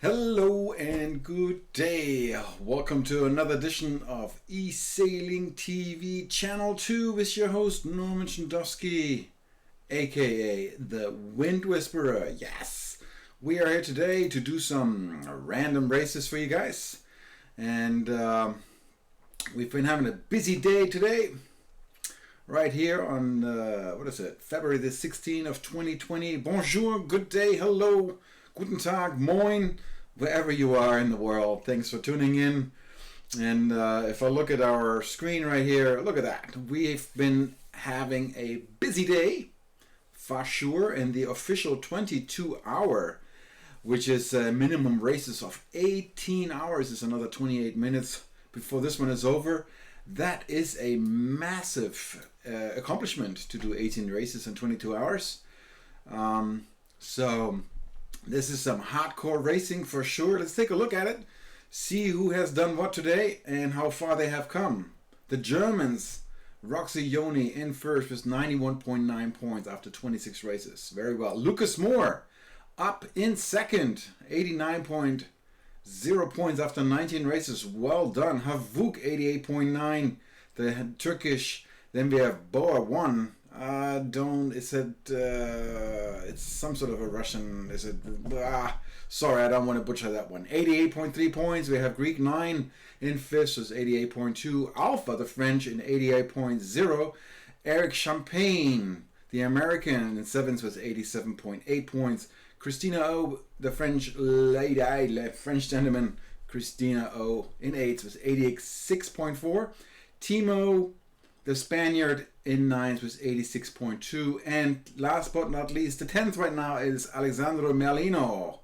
Hello and good day. Welcome to another edition of eSailing TV Channel 2 with your host Norman Chandowski, aka the Wind Whisperer. Yes, we are here today to do some random races for you guys. And we've been having a busy day today. Right here on, February the 16th of 2020. Bonjour, good day, hello, guten Tag, moin, wherever you are in the world. Thanks for tuning in. And if I look at our screen right here, look at that. We've been having a busy day, for sure, and the official 22-hour, which is minimum races of 18 hours, is another 28 minutes before this one is over. That is a massive accomplishment to do 18 races in 22 hours. So this is some hardcore racing for sure. Let's take a look at it, see who has done what today and how far they have come. The Germans, Roxy Joni in first with 91.9 points after 26 races. Very well. Lucas Moore up in second, 89.0 points after 19 races. Well done. Havuk 88.9, the Turkish. Then we have Boa 1. It's some sort of a Russian, sorry, I don't want to butcher that one. 88.3 points. We have Greek 9 in fifth, was 88.2. Alpha, the French, in 88.0. Eric Champagne, the American, in seventh was 87.8 points. Christina O, the French lady, French gentleman, Christina O, in eighth was 86.4. Timo, the Spaniard, in ninth was 86.2. And last but not least, the 10th right now is Alexandro Merlino,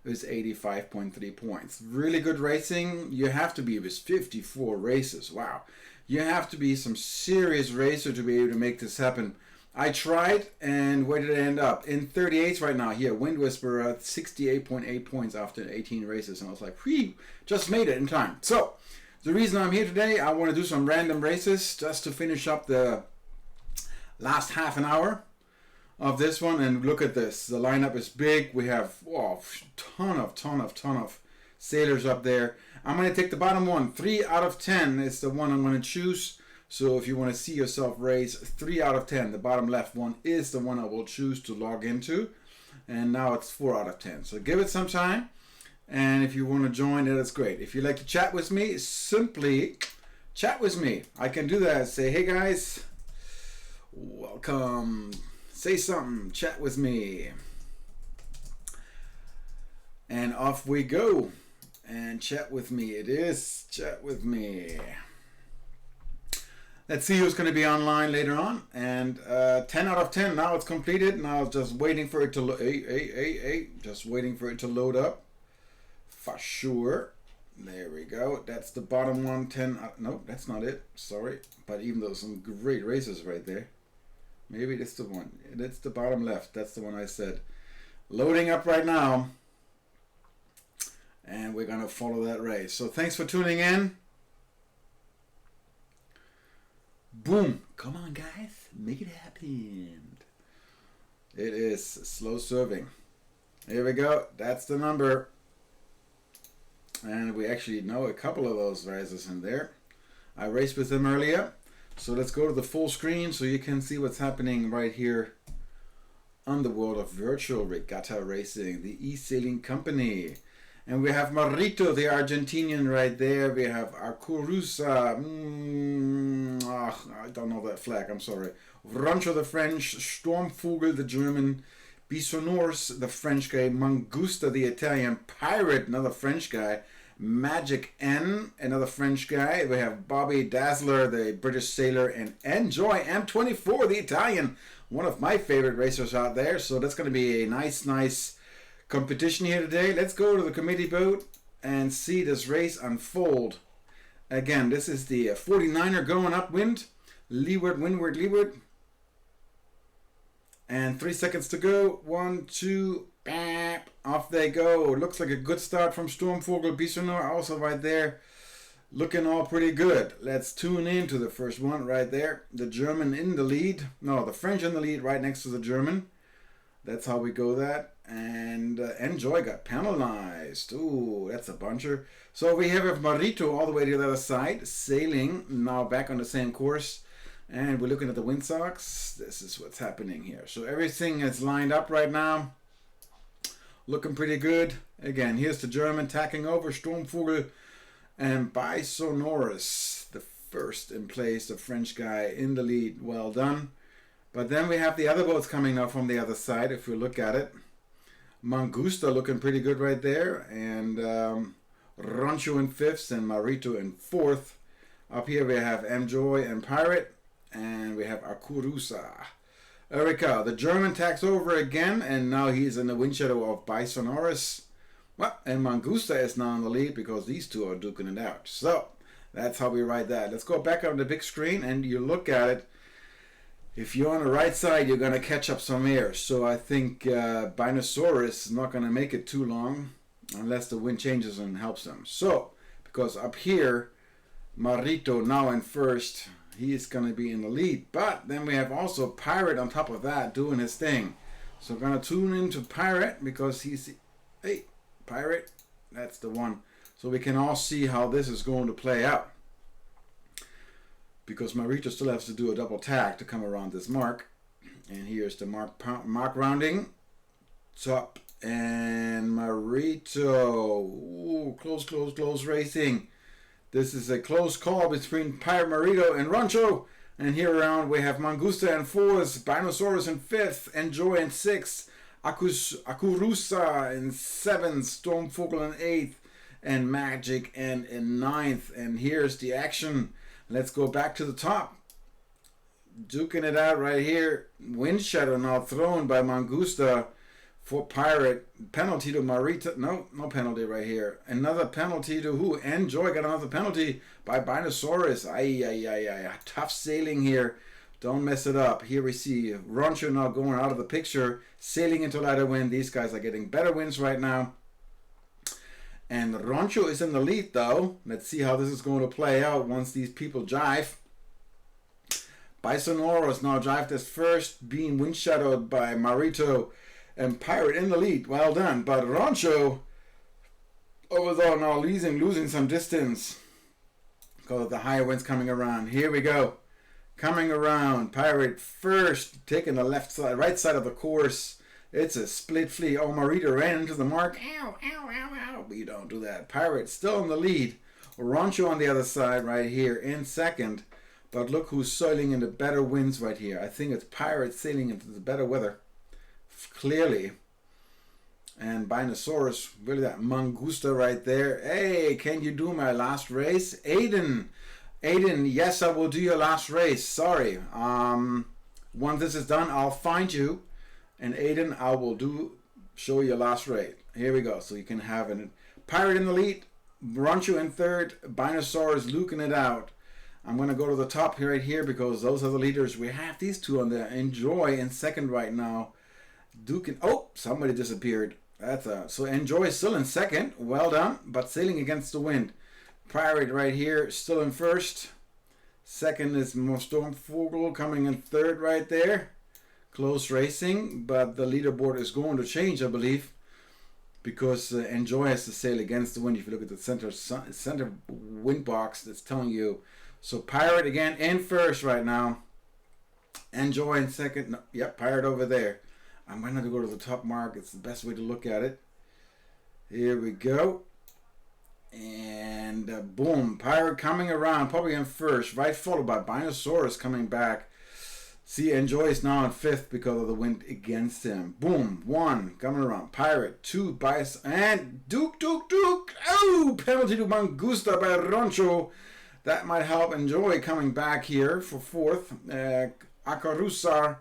with 85.3 points. Really good racing. You have to be with 54 races. Wow. You have to be some serious racer to be able to make this happen. I tried, and where did I end up? In 38th right now here, Wind Whisperer, 68.8 points after 18 races. And I was like, whew, just made it in time. So, the reason I'm here today, I want to do some random races just to finish up the last half an hour of this one. And look at this. The lineup is big. We have ton of sailors up there. I'm going to take the bottom one. 3 out of 10 is the one I'm going to choose. So if you want to see yourself race, 3 out of 10. The bottom left one is the one I will choose to log into. And now it's 4 out of 10. So give it some time. And if you want to join, that's great. If you'd like to chat with me, simply chat with me. I can do that. Say, hey guys, welcome. Say something. Chat with me. And off we go. And chat with me. It is. Chat with me. Let's see who's going to be online later on. And 10 out of 10. Now it's completed. Now it's just waiting for it to just waiting for it to load up. For sure. There we go. That's the bottom one. 10. No, that's not it. Sorry. But even though some great races right there. Maybe that's the one. That's the bottom left. That's the one I said. Loading up right now. And we're going to follow that race. So thanks for tuning in. Boom. Come on, guys. Make it happen. It is slow serving. Here we go. That's the number. And we actually know a couple of those races in there. I raced with them earlier. So let's go to the full screen so you can see what's happening right here on the world of virtual regatta racing, the eSailing company. And we have Marito, the Argentinian, right there. We have Arcuruza. I don't know that flag, I'm sorry. Rancho, the French. Sturmvogel, the German. Bisonors, the French guy. Mangusta, the Italian. Pirate, another French guy. Magic N, another French guy. We have Bobby Dazzler, the British sailor. And Enjoy M24, the Italian. One of my favorite racers out there. So that's going to be a nice competition here today. Let's go to the committee boat and see this race unfold. Again, this is the 49er going upwind. Leeward, windward, leeward. And 3 seconds to go. 1, 2, bam, off they go. Looks like a good start from Sturmvogel. Bisonor also right there. Looking all pretty good. Let's tune in to the first one right there. The German in the lead. No, the French in the lead right next to the German. That's how we go that. And Enjoy got penalized. Ooh, that's a buncher. So we have Marito all the way to the other side, sailing now back on the same course. And we're looking at the windsocks. This is what's happening here. So everything is lined up right now. Looking pretty good. Again, here's the German tacking over, Sturmvogel and Bisonoris, the first in place, the French guy in the lead. Well done. But then we have the other boats coming now from the other side, if we look at it. Mangusta looking pretty good right there. And Rancho in fifth and Marito in fourth. Up here we have Enjoy and Pirate. And we have Akurusa. Erika, the German tacks over again. And now he's in the wind shadow of Bisonoris. Well, and Mangusta is now in the lead because these two are duking it out. So that's how we write that. Let's go back on the big screen and you look at it. If you're on the right side, you're going to catch up some air. So I think Binosaurus is not going to make it too long unless the wind changes and helps them. So, because up here, Marito now in first, he is going to be in the lead. But then we have also Pirate on top of that doing his thing. So I'm going to tune into Pirate because he's... Hey, Pirate, that's the one. So we can all see how this is going to play out. Because Marito still has to do a double tack to come around this mark. And here's the mark rounding. Top. And Marito. Ooh, close racing. This is a close call between Pirate Marito and Rancho. And here around we have Mangusta in fourth, Binosaurus in fifth, Enjoy in sixth, Akurusa in seventh, Stormvogel in eighth, and Magic and in ninth. And here's the action. Let's go back to the top. Duking it out right here. Wind shadow now thrown by Mangusta for Pirate. Penalty to Marito. No penalty right here. Another penalty to who? Enjoy got another penalty by Binosaurus. Ay. Tough sailing here. Don't mess it up. Here we see Rancho now going out of the picture. Sailing into lighter wind. These guys are getting better winds right now. And Rancho is in the lead though. Let's see how this is going to play out once these people jive. Bisonoros now jived as first, being wind shadowed by Marito and Pirate in the lead. Well done. But Rancho over there now losing some distance because of the higher winds coming around. Here we go. Coming around. Pirate first, taking the right side of the course. It's a split fleet. Oh, Marito ran into the mark. Ow. But you don't do that. Pirate still in the lead. Rancho on the other side right here in second. But look who's sailing into better winds right here. I think it's Pirate sailing into the better weather. Clearly. And Binosaurus, really that Mangusta right there. Hey, can you do my last race? Aiden, yes, I will do your last race. Sorry. Once this is done, I'll find you. And Aiden, I will show you last race. Here we go. So you can have a Pirate in the lead, Rancho in third, Binosaurus luking it out. I'm going to go to the top here, right here, because those are the leaders. We have these two on there. Enjoy in second right now. Somebody disappeared. So Enjoy is still in second. Well done, but sailing against the wind. Pirate right here, still in first. Second is Stormvogel coming in third right there. Close racing, but the leaderboard is going to change, I believe, because Enjoy has to sail against the wind. If you look at the center wind box, that's telling you. So Pirate again in first right now. Enjoy in second. No, yep, Pirate over there. I'm going to go to the top mark. It's the best way to look at it. Here we go. And boom, Pirate coming around, probably in first, right followed by Binosaurus coming back. See, Enjoy is now in fifth because of the wind against him. Boom, one coming around. Pirate, two, and Duke. Oh, penalty to Mangusta by Rancho. That might help Enjoy coming back here for fourth. Akarusa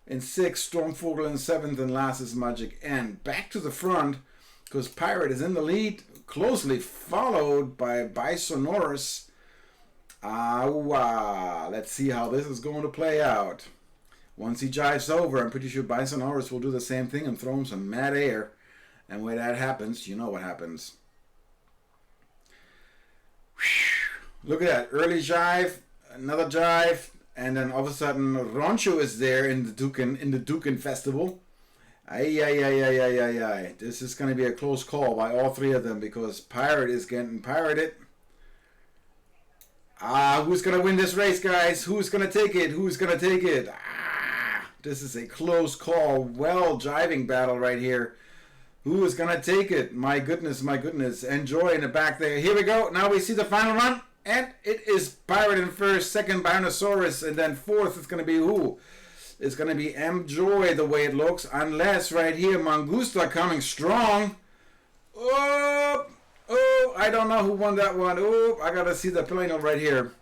in sixth, Stormvogel in seventh, and last is Magic. And back to the front because Pirate is in the lead, closely followed by Bisonoris. Let's see how this is going to play out. Once he jives over, I'm pretty sure Bisonoris will do the same thing and throw him some mad air. And when that happens, you know what happens. Look at that. Early jive, another jive, and then all of a sudden Rancho is there in the Dukin Festival. Ay, ay, ay, ay, ay, ay, ay. This is going to be a close call by all three of them because Pirate is getting pirated. Who's going to win this race, guys? Who's going to take it? Who's going to take it? This is a close call. Well, driving battle right here. Who is going to take it? My goodness, my goodness. Enjoy in the back there. Here we go. Now we see the final run. And it is Pirate in first, second Bionosaurus, and then fourth is going to be who? It's going to be Enjoy the way it looks. Unless right here, Mangusta coming strong. Oh, I don't know who won that one. Oh, I got to see the plano right here.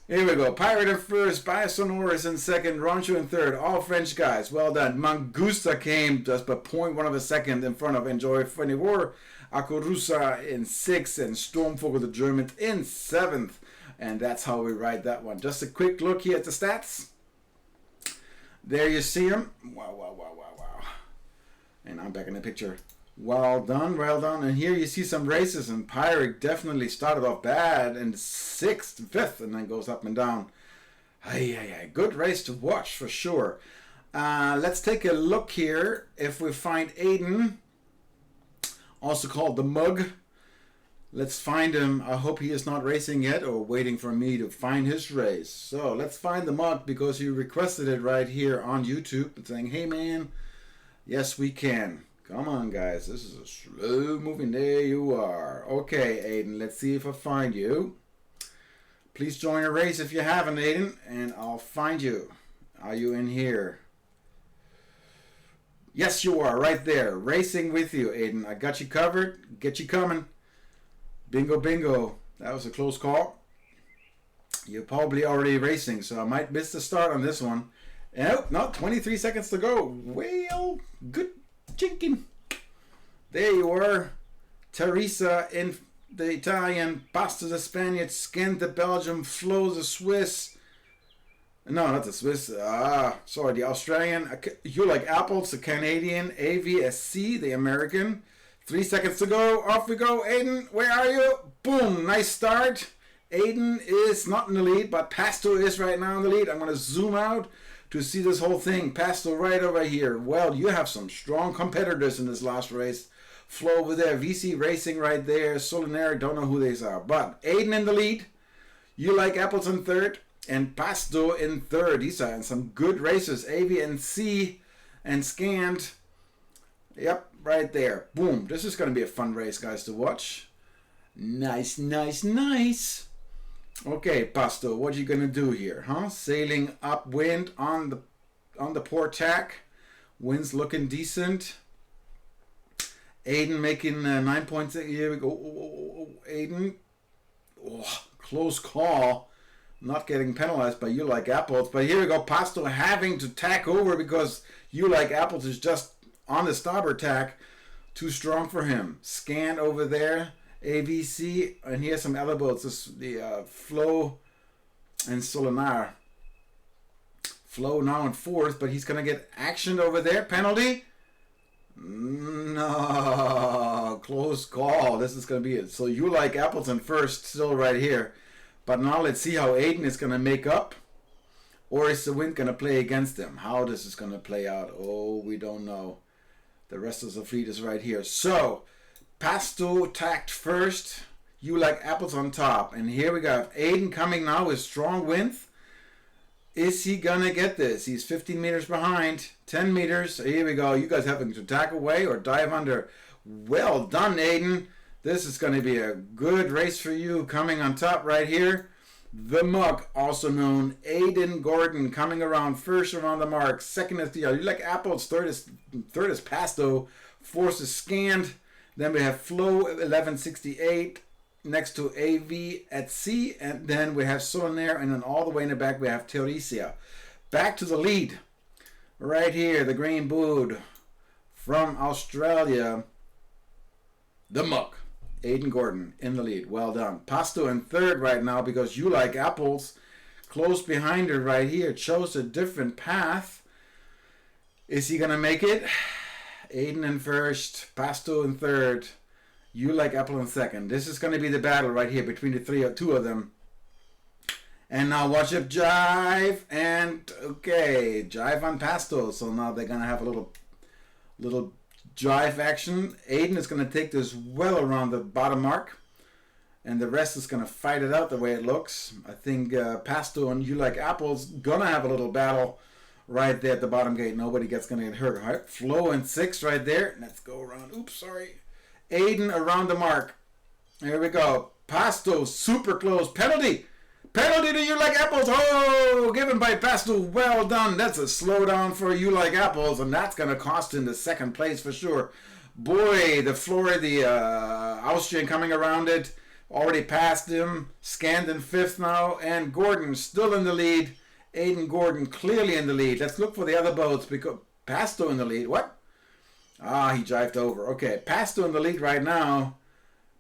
Here we go. Pirate in first, Bionosaurus in second, Rancho in third. All French guys. Well done. Mangusta came just by 0.1 of a second in front of Enjoy 24. Akurusa in sixth and Stormvogel the German in seventh. And that's how we ride that one. Just a quick look here at the stats. There you see them. Wow, wow, wow, wow, wow. And I'm back in the picture. Well done, well done. And here you see some races, and Pirate definitely started off bad in sixth, fifth, and then goes up and down. Good race to watch for sure. Let's take a look here if we find Aiden, also called the Mug. Let's find him. I hope he is not racing yet or waiting for me to find his race. So let's find the Mug because he requested it right here on YouTube, saying, hey man, yes we can. Come on, guys. This is a slow moving. There you are. Okay, Aiden. Let's see if I find you. Please join a race if you haven't, Aiden, and I'll find you. Are you in here? Yes, you are. Right there. Racing with you, Aiden. I got you covered. Get you coming. Bingo, bingo. That was a close call. You're probably already racing, so I might miss the start on this one. Nope, not 23 seconds to go. Well, good. Chinking. There you are. Teresa in the Italian, Pasta the Spaniard, Skin the Belgium, Flo the Swiss. No, not the Swiss. Sorry, the Australian. You Like Apples, the Canadian, AVSC, the American. 3 seconds to go. Off we go. Aiden, where are you? Boom. Nice start. Aiden is not in the lead, but Pasto is right now in the lead. I'm going to zoom out to see this whole thing. Pasto right over here. Well, you have some strong competitors in this last race. Flo over there. VC Racing right there. Solinaire, don't know who these are. But Aiden in the lead. You Like Apples in third. And Pasto in third. These are in some good races. AV and C and Scanned. Yep, right there. Boom. This is going to be a fun race, guys, to watch. Nice, nice, nice. Okay, Pasto, what are you gonna do here, huh? Sailing upwind on the port tack. Wind's looking decent. Aiden making 9 points. Here we go. Aiden. Oh, close call. Not getting penalized by You Like Apples. But here we go. Pasto having to tack over because You Like Apples is just on the starboard tack. Too strong for him. Scan over there. AVC, and here's some other boats. This the Flo and Solinar. Flo now in fourth, but he's gonna get actioned over there. Penalty? No, close call. This is gonna be it. So You Like Apples in first, still right here. But now let's see how Aiden is gonna make up, or is the wind gonna play against him? How this is gonna play out? Oh, we don't know. The rest of the fleet is right here. So Pasto tacked first. You Like Apples on top. And here we go. Aiden coming now with strong wind. Is he going to get this? He's 15 meters behind. 10 meters. Here we go. You guys having to tack away or dive under. Well done, Aiden. This is going to be a good race for you. Coming on top right here. The Mug, also known Aiden Gordon, coming around first around the mark. Second is the You Like Apples. Third is Pasto. Fourth is Scanned. Then we have Flo 1168 next to AV at C, and then we have Solinaire, and then all the way in the back we have Teresia. Back to the lead. Right here, the green boot from Australia. The Mug. Aiden Gordon in the lead. Well done. Pasto in third right now because You Like Apples close behind her right here. Chose a different path. Is he going to make it? Aiden in first, Pasto in third, You Like Apple in second. This is going to be the battle right here between the two of them. And now watch it jive, and okay, jive on Pasto. So now they're going to have a little Little drive action. Aiden is going to take this well around the bottom mark. And the rest is going to fight it out the way it looks. I think Pasto and You Like Apples going to have a little battle right there at the bottom gate. Nobody gets going to get hurt. All right, Flo in 6 right there. Let's go around. Oops, sorry. Aiden around the mark. There we go. Pasto super close. Penalty. Penalty to You Like Apples. Oh, given by Pasto. Well done. That's a slowdown for You Like Apples, and that's going to cost him the second place for sure. Boy, the Austrian coming around it. Already passed him. Scanned in 5th now, and Gordon still in the lead. Aiden Gordon clearly in the lead. Let's look for the other boats because Pasto in the lead. What? Ah, he jived over. Okay, Pasto in the lead right now.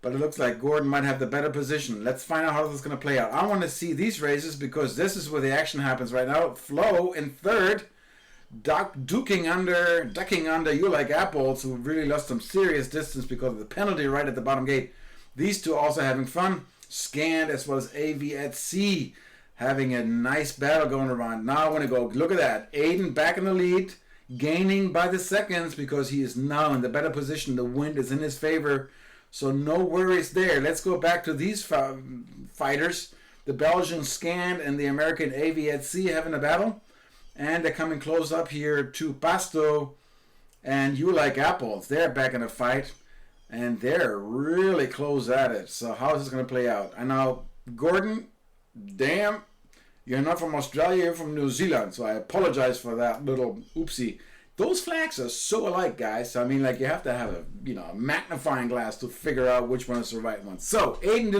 But it looks like Gordon might have the better position. Let's find out how this is going to play out. I want to see these races because this is where the action happens right now. Flo in 3rd. Ducking under You Like Apples, who really lost some serious distance because of the penalty right at the bottom gate. These two also having fun. Scanned as well as AV at Sea. Having a nice battle going around. Now I want to go. Look at that. Aiden back in the lead. Gaining by the seconds because he is now in the better position. The wind is in his favor. So no worries there. Let's go back to these fighters. The Belgian Scanned and the American AV at Sea having a battle. And they're coming close up here to Pasto and You Like Apples. They're back in a fight. And they're really close at it. So how is this going to play out? And now Gordon, damn, you're not from Australia, you're from New Zealand. So I apologize for that little oopsie. Those flags are so alike, guys. I mean, like, you have to have a magnifying glass to figure out which one is the right one. So, Aiden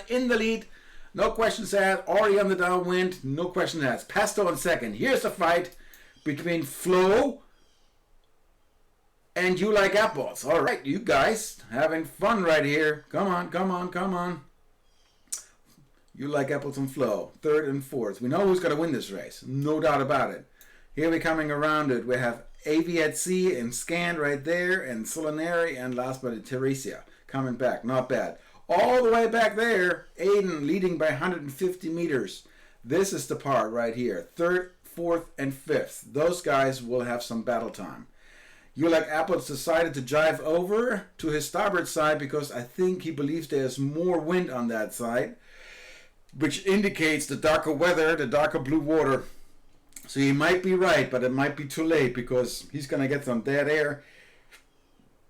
in the lead. No questions asked. Already on the downwind. No questions asked. Pasto in 2nd. Here's the fight between Flo and You Like Apples. All right, you guys having fun right here. Come on, come on, come on. You Like Apples and Flo. 3rd and 4th. We know who's going to win this race. No doubt about it. Here we're coming around it. We have AV at Sea and Scanned right there, and Solinari, and last but Teresia coming back. Not bad. All the way back there, Aiden leading by 150 meters. This is the part right here. 3rd, 4th, and 5th. Those guys will have some battle time. You Like Apples decided to drive over to his starboard side because I think he believes there's more wind on that side, which indicates the darker weather, the darker blue water. So he might be right, but it might be too late because he's going to get some dead air.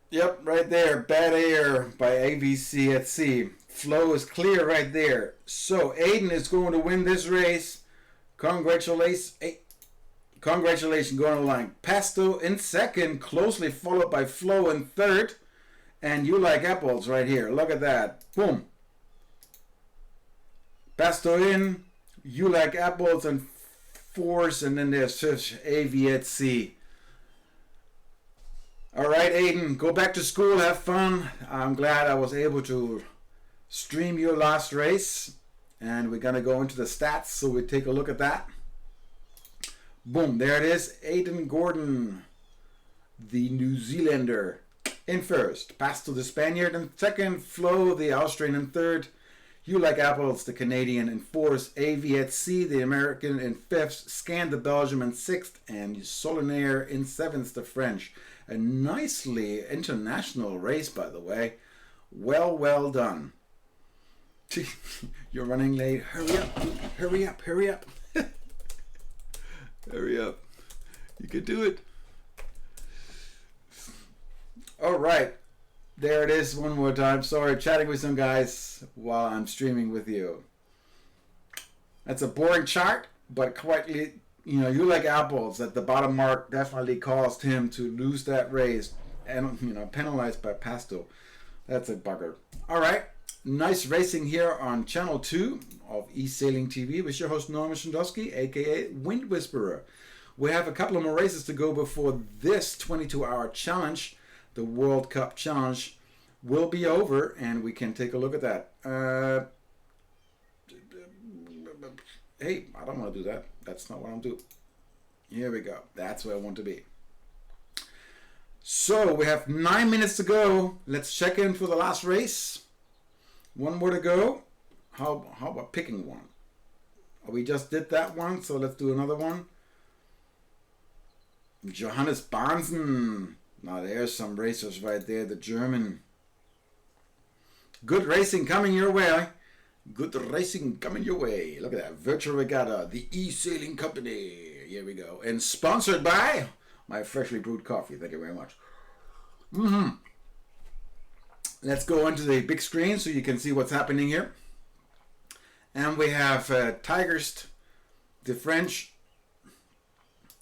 Yep, right there. Bad air by AVC at Sea. Flo is clear right there. So Aiden is going to win this race. Congratulations. Congratulations going on the line. Pasto in 2nd, closely followed by Flo in 3rd. And You Like Apples right here. Look at that. Boom. Pasto in. You Like Apples and 4th, and then there's AV at Sea. All right, Aiden, go back to school, have fun. I'm glad I was able to stream your last race, and we're gonna go into the stats, so we take a look at that. Boom, there it is. Aiden Gordon, the New Zealander, in 1st. Pasto the Spaniard in 2nd. Flo the Austrian in 3rd. You Like Apples, the Canadian in 4th, AV at Sea, the American in 5th, Scan the Belgium in 6th, and Solinaire in 7th, the French. A nicely international race, by the way. Well done. You're running late. Hurry up, hurry up, hurry up. Hurry up. You can do it. All right. There it is one more time. Sorry, chatting with some guys while I'm streaming with you. That's a boring chart, but quite, You Like Apples at the bottom mark definitely caused him to lose that race and, penalized by Pasto. That's a bugger. All right. Nice racing here on Channel 2 of eSailing TV with your host Norman Shindowski, aka Wind Whisperer. We have a couple of more races to go before this 22-hour challenge. The World Cup Challenge will be over, and we can take a look at that. Hey, I don't want to do that. That's not what I'm doing. Here we go. That's where I want to be. So we have 9 minutes to go. Let's check in for the last race. One more to go. How about picking one? We just did that one, so let's do another one. Johannes Bahnsen. Now there's some racers right there. The German. Good racing coming your way. Good racing coming your way. Look at that. Virtual Regatta. The eSailing Company. Here we go. And sponsored by my freshly brewed coffee. Thank you very much. Let's go onto the big screen so you can see what's happening here. And we have Tigerst, the French.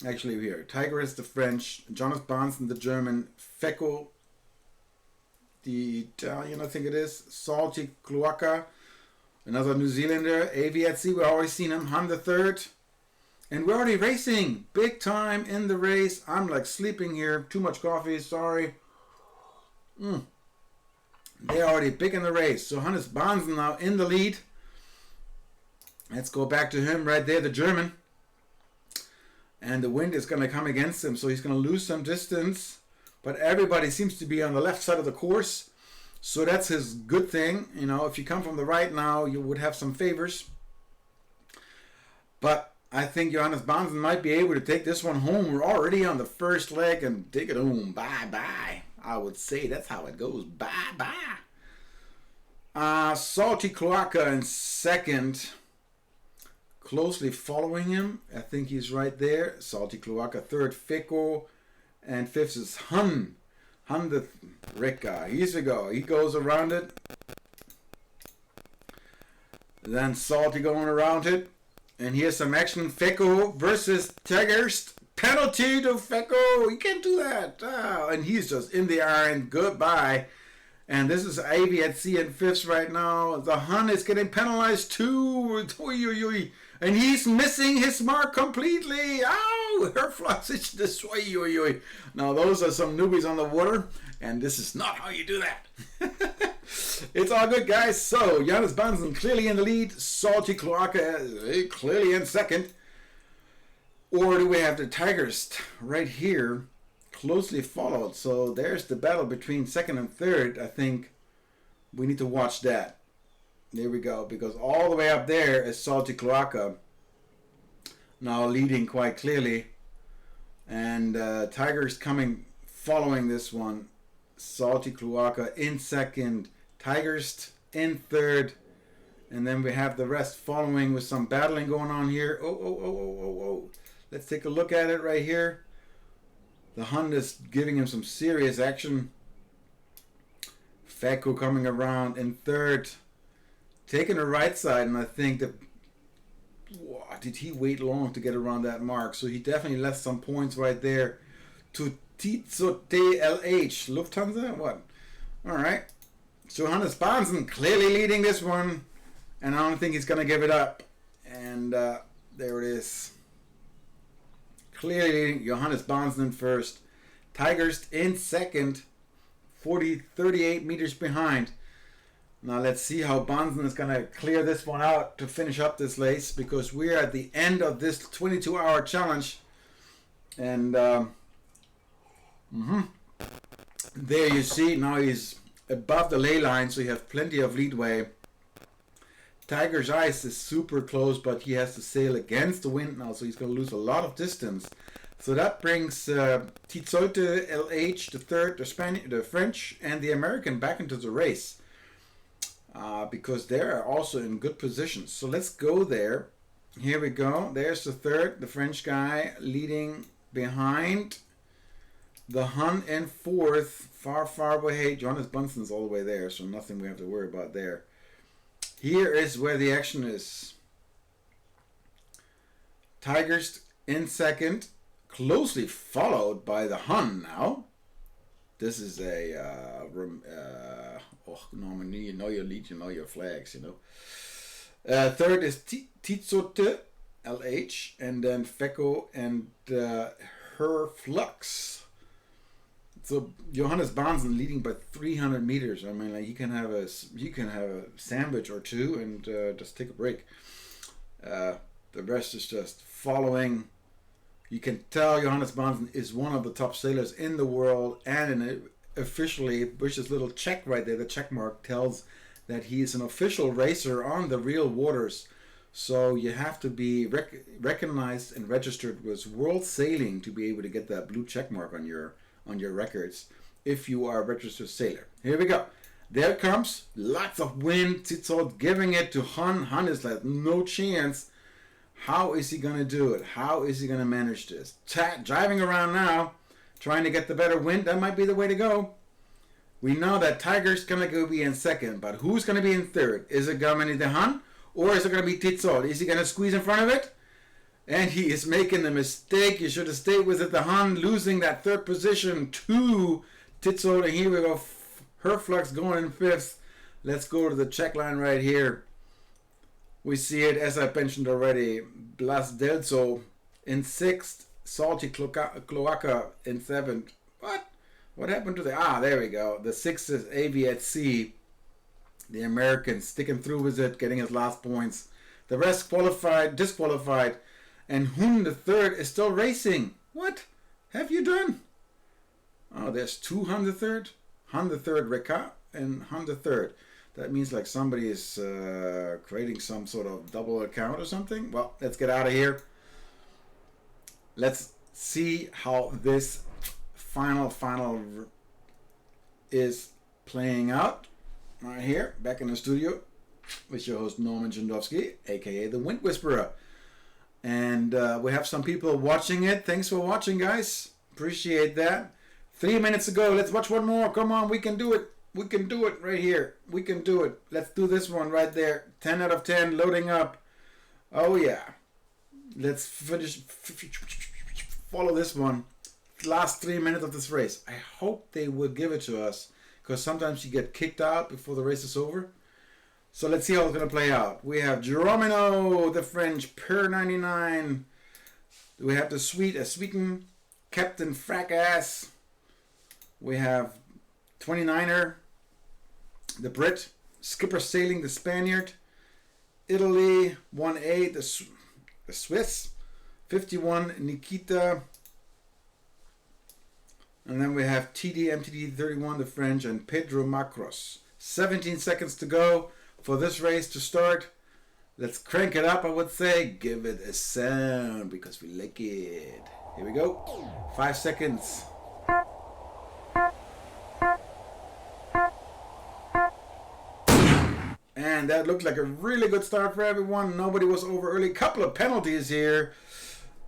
Actually here. Tigerst, the French. Jonas Bonson, the German. Fecco, the Italian, I think it is. Salty Cloaca, another New Zealander. AVAC, we've already seen him. Han the third. And we're already racing. Big time in the race. I'm like sleeping here. Too much coffee, sorry. They're already big in the race. So Hannes Bonsen now in the lead. Let's go back to him right there, the German. And the wind is going to come against him, so he's going to lose some distance. But everybody seems to be on the left side of the course. So that's his good thing. You know, if you come from the right now, you would have some favors. But I think Johannes Bonsen might be able to take this one home. We're already on the first leg and take it home. Bye-bye. I would say that's how it goes. Bye-bye. Salty Cloaca in second. Closely following him. I think he's right there. Salty Cloaca third. Fecco. And fifth is Han. Han the Ricka. Here we go. He goes around it. Then Salty going around it. And here's some action. Fecco versus Tigerst. Penalty to Fecco. You can't do that. Oh, and he's just in the iron. Goodbye. And this is Ivy at C in fifth right now. The Hun is getting penalized too. And he's missing his mark completely. Ow! Her fluxage this way. Now those are some newbies on the water. And this is not how you do that. It's all good, guys. So, Johannes Bonsen clearly in the lead. Salty Cloaca clearly in second. Or do we have the Tigerst right here, closely followed? So, there's the battle between second and third. I think we need to watch that. There we go. Because all the way up there is Salty Cloaca. Now leading quite clearly. And Tigerst coming, following this one. Salty Cloaca in second. Tigerst in third, and then we have the rest following with some battling going on here. Oh. Let's take a look at it right here. The Hun is giving him some serious action. Fecco coming around in third, taking the right side, and I think that, wow, did he wait long to get around that mark? So he definitely left some points right there to T2 LH. Lufthansa? What? Alright. So Johannes Bonsen clearly leading this one. And I don't think he's going to give it up. And there it is. Clearly leading Johannes Bonsen first. Tigerst in second. 38 meters behind. Now let's see how Bonsen is going to clear this one out to finish up this race. Because we're at the end of this 22-hour challenge. And there you see, now he's above the ley line, so you have plenty of leadway. Tiger's Ice is super close, but he has to sail against the wind now, so he's going to lose a lot of distance. So that brings T2 LH, the third, the French, and the American back into the race. Because they are also in good positions. So let's go there. Here we go. There's the third, the French guy leading behind. The Hun in fourth, far away. Johannes Bonsen's all the way there, so nothing we have to worry about there. Here is where the action is. Tigerst in second, closely followed by the Hun now. This is a Norman, you know your lead, you know your flags, you know. Third is T2 LH, and then Fecco and her Flux. So Johannes Bonsen leading by 300 meters. I mean, like you can have a sandwich or two and just take a break. The rest is just following. You can tell Johannes Bonsen is one of the top sailors in the world, and officially, which this little check right there, the check mark tells that he is an official racer on the real waters. So you have to be recognized and registered with World Sailing to be able to get that blue check mark on on your records if you are a registered sailor. Here we go. There it comes. Lots of wind. Titsot giving it to Han. Han is like, no chance. How is he going to do it? How is he going to manage this? Driving around now, trying to get the better wind. That might be the way to go. We know that Tiger's going to be in second, but who's going to be in third? Is it going to be the Han, or is it going to be Titsot? Is he going to squeeze in front of it? And he is making the mistake. You should have stayed with it. The Han losing that third position to Titsot. And here we go. Herflux going in fifth. Let's go to the check line right here. We see it, as I mentioned already. Blas Delso in sixth. Salty Cloaca in seventh. What? What happened to the... there we go. The sixth is AV at Sea. The American sticking through with it, getting his last points. The rest disqualified. And Hun, the third, is still racing. What have you done? Oh, there's two Han the third. Han the third, Reka, and Han the third. That means like somebody is creating some sort of double account or something. Well, let's get out of here. Let's see how this final is playing out. Right here, back in the studio with your host Norman Jandowski, aka the Wind Whisperer. And we have some people watching it. Thanks for watching, guys. Appreciate that. 3 minutes ago. Let's watch one more. Come on, we can do it. We can do it right here. We can do it. Let's do this one right there. 10 out of 10, loading up. Oh, yeah. Let's follow this one. Last 3 minutes of this race. I hope they will give it to us, because sometimes you get kicked out before the race is over. So let's see how it's going to play out. We have Geromino, the French, Per 99. We have the Sweeten, Captain Frackass. We have 29er, the Brit. Skipper Sailing, the Spaniard. Italy, 1A, the Swiss. 51, Nikita. And then we have MTD 31, the French, and Pedro Macros. 17 seconds to go for this race to start. Let's crank it up, I would say. Give it a sound, because we like it. Here we go. 5 seconds. And that looked like a really good start for everyone. Nobody was over early. Couple of penalties here,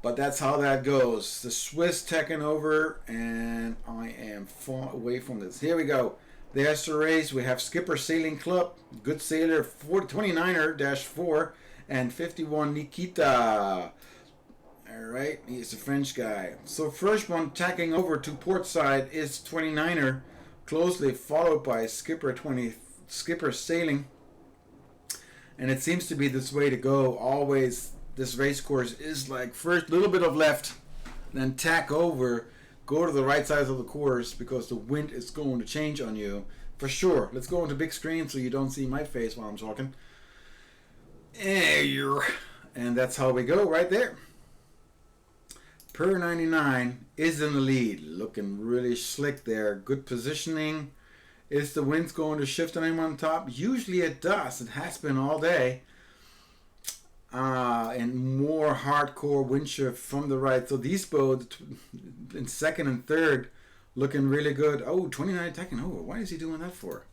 but that's how that goes. The Swiss taking over, and I am far away from this. Here we go. There's the race. We have Skipper Sailing Club, Good Sailor, 29er-4, and 51 Nikita. All right, he's a French guy. So first one tacking over to port side is 29er, closely followed by Skipper Sailing. And it seems to be this way to go. Always, this race course is like first little bit of left, then tack over, go to the right side of the course, because the wind is going to change on you for sure. Let's go into big screen so you don't see my face while I'm talking. And that's how we go right there. Per 99 is in the lead, looking really slick there. Good positioning. Is the wind going to shift on him on top? Usually it does. It has been all day. And more hardcore wind shift from the right. So these boats in second and third looking really good. Oh, 29 taking over. Why is he doing that for?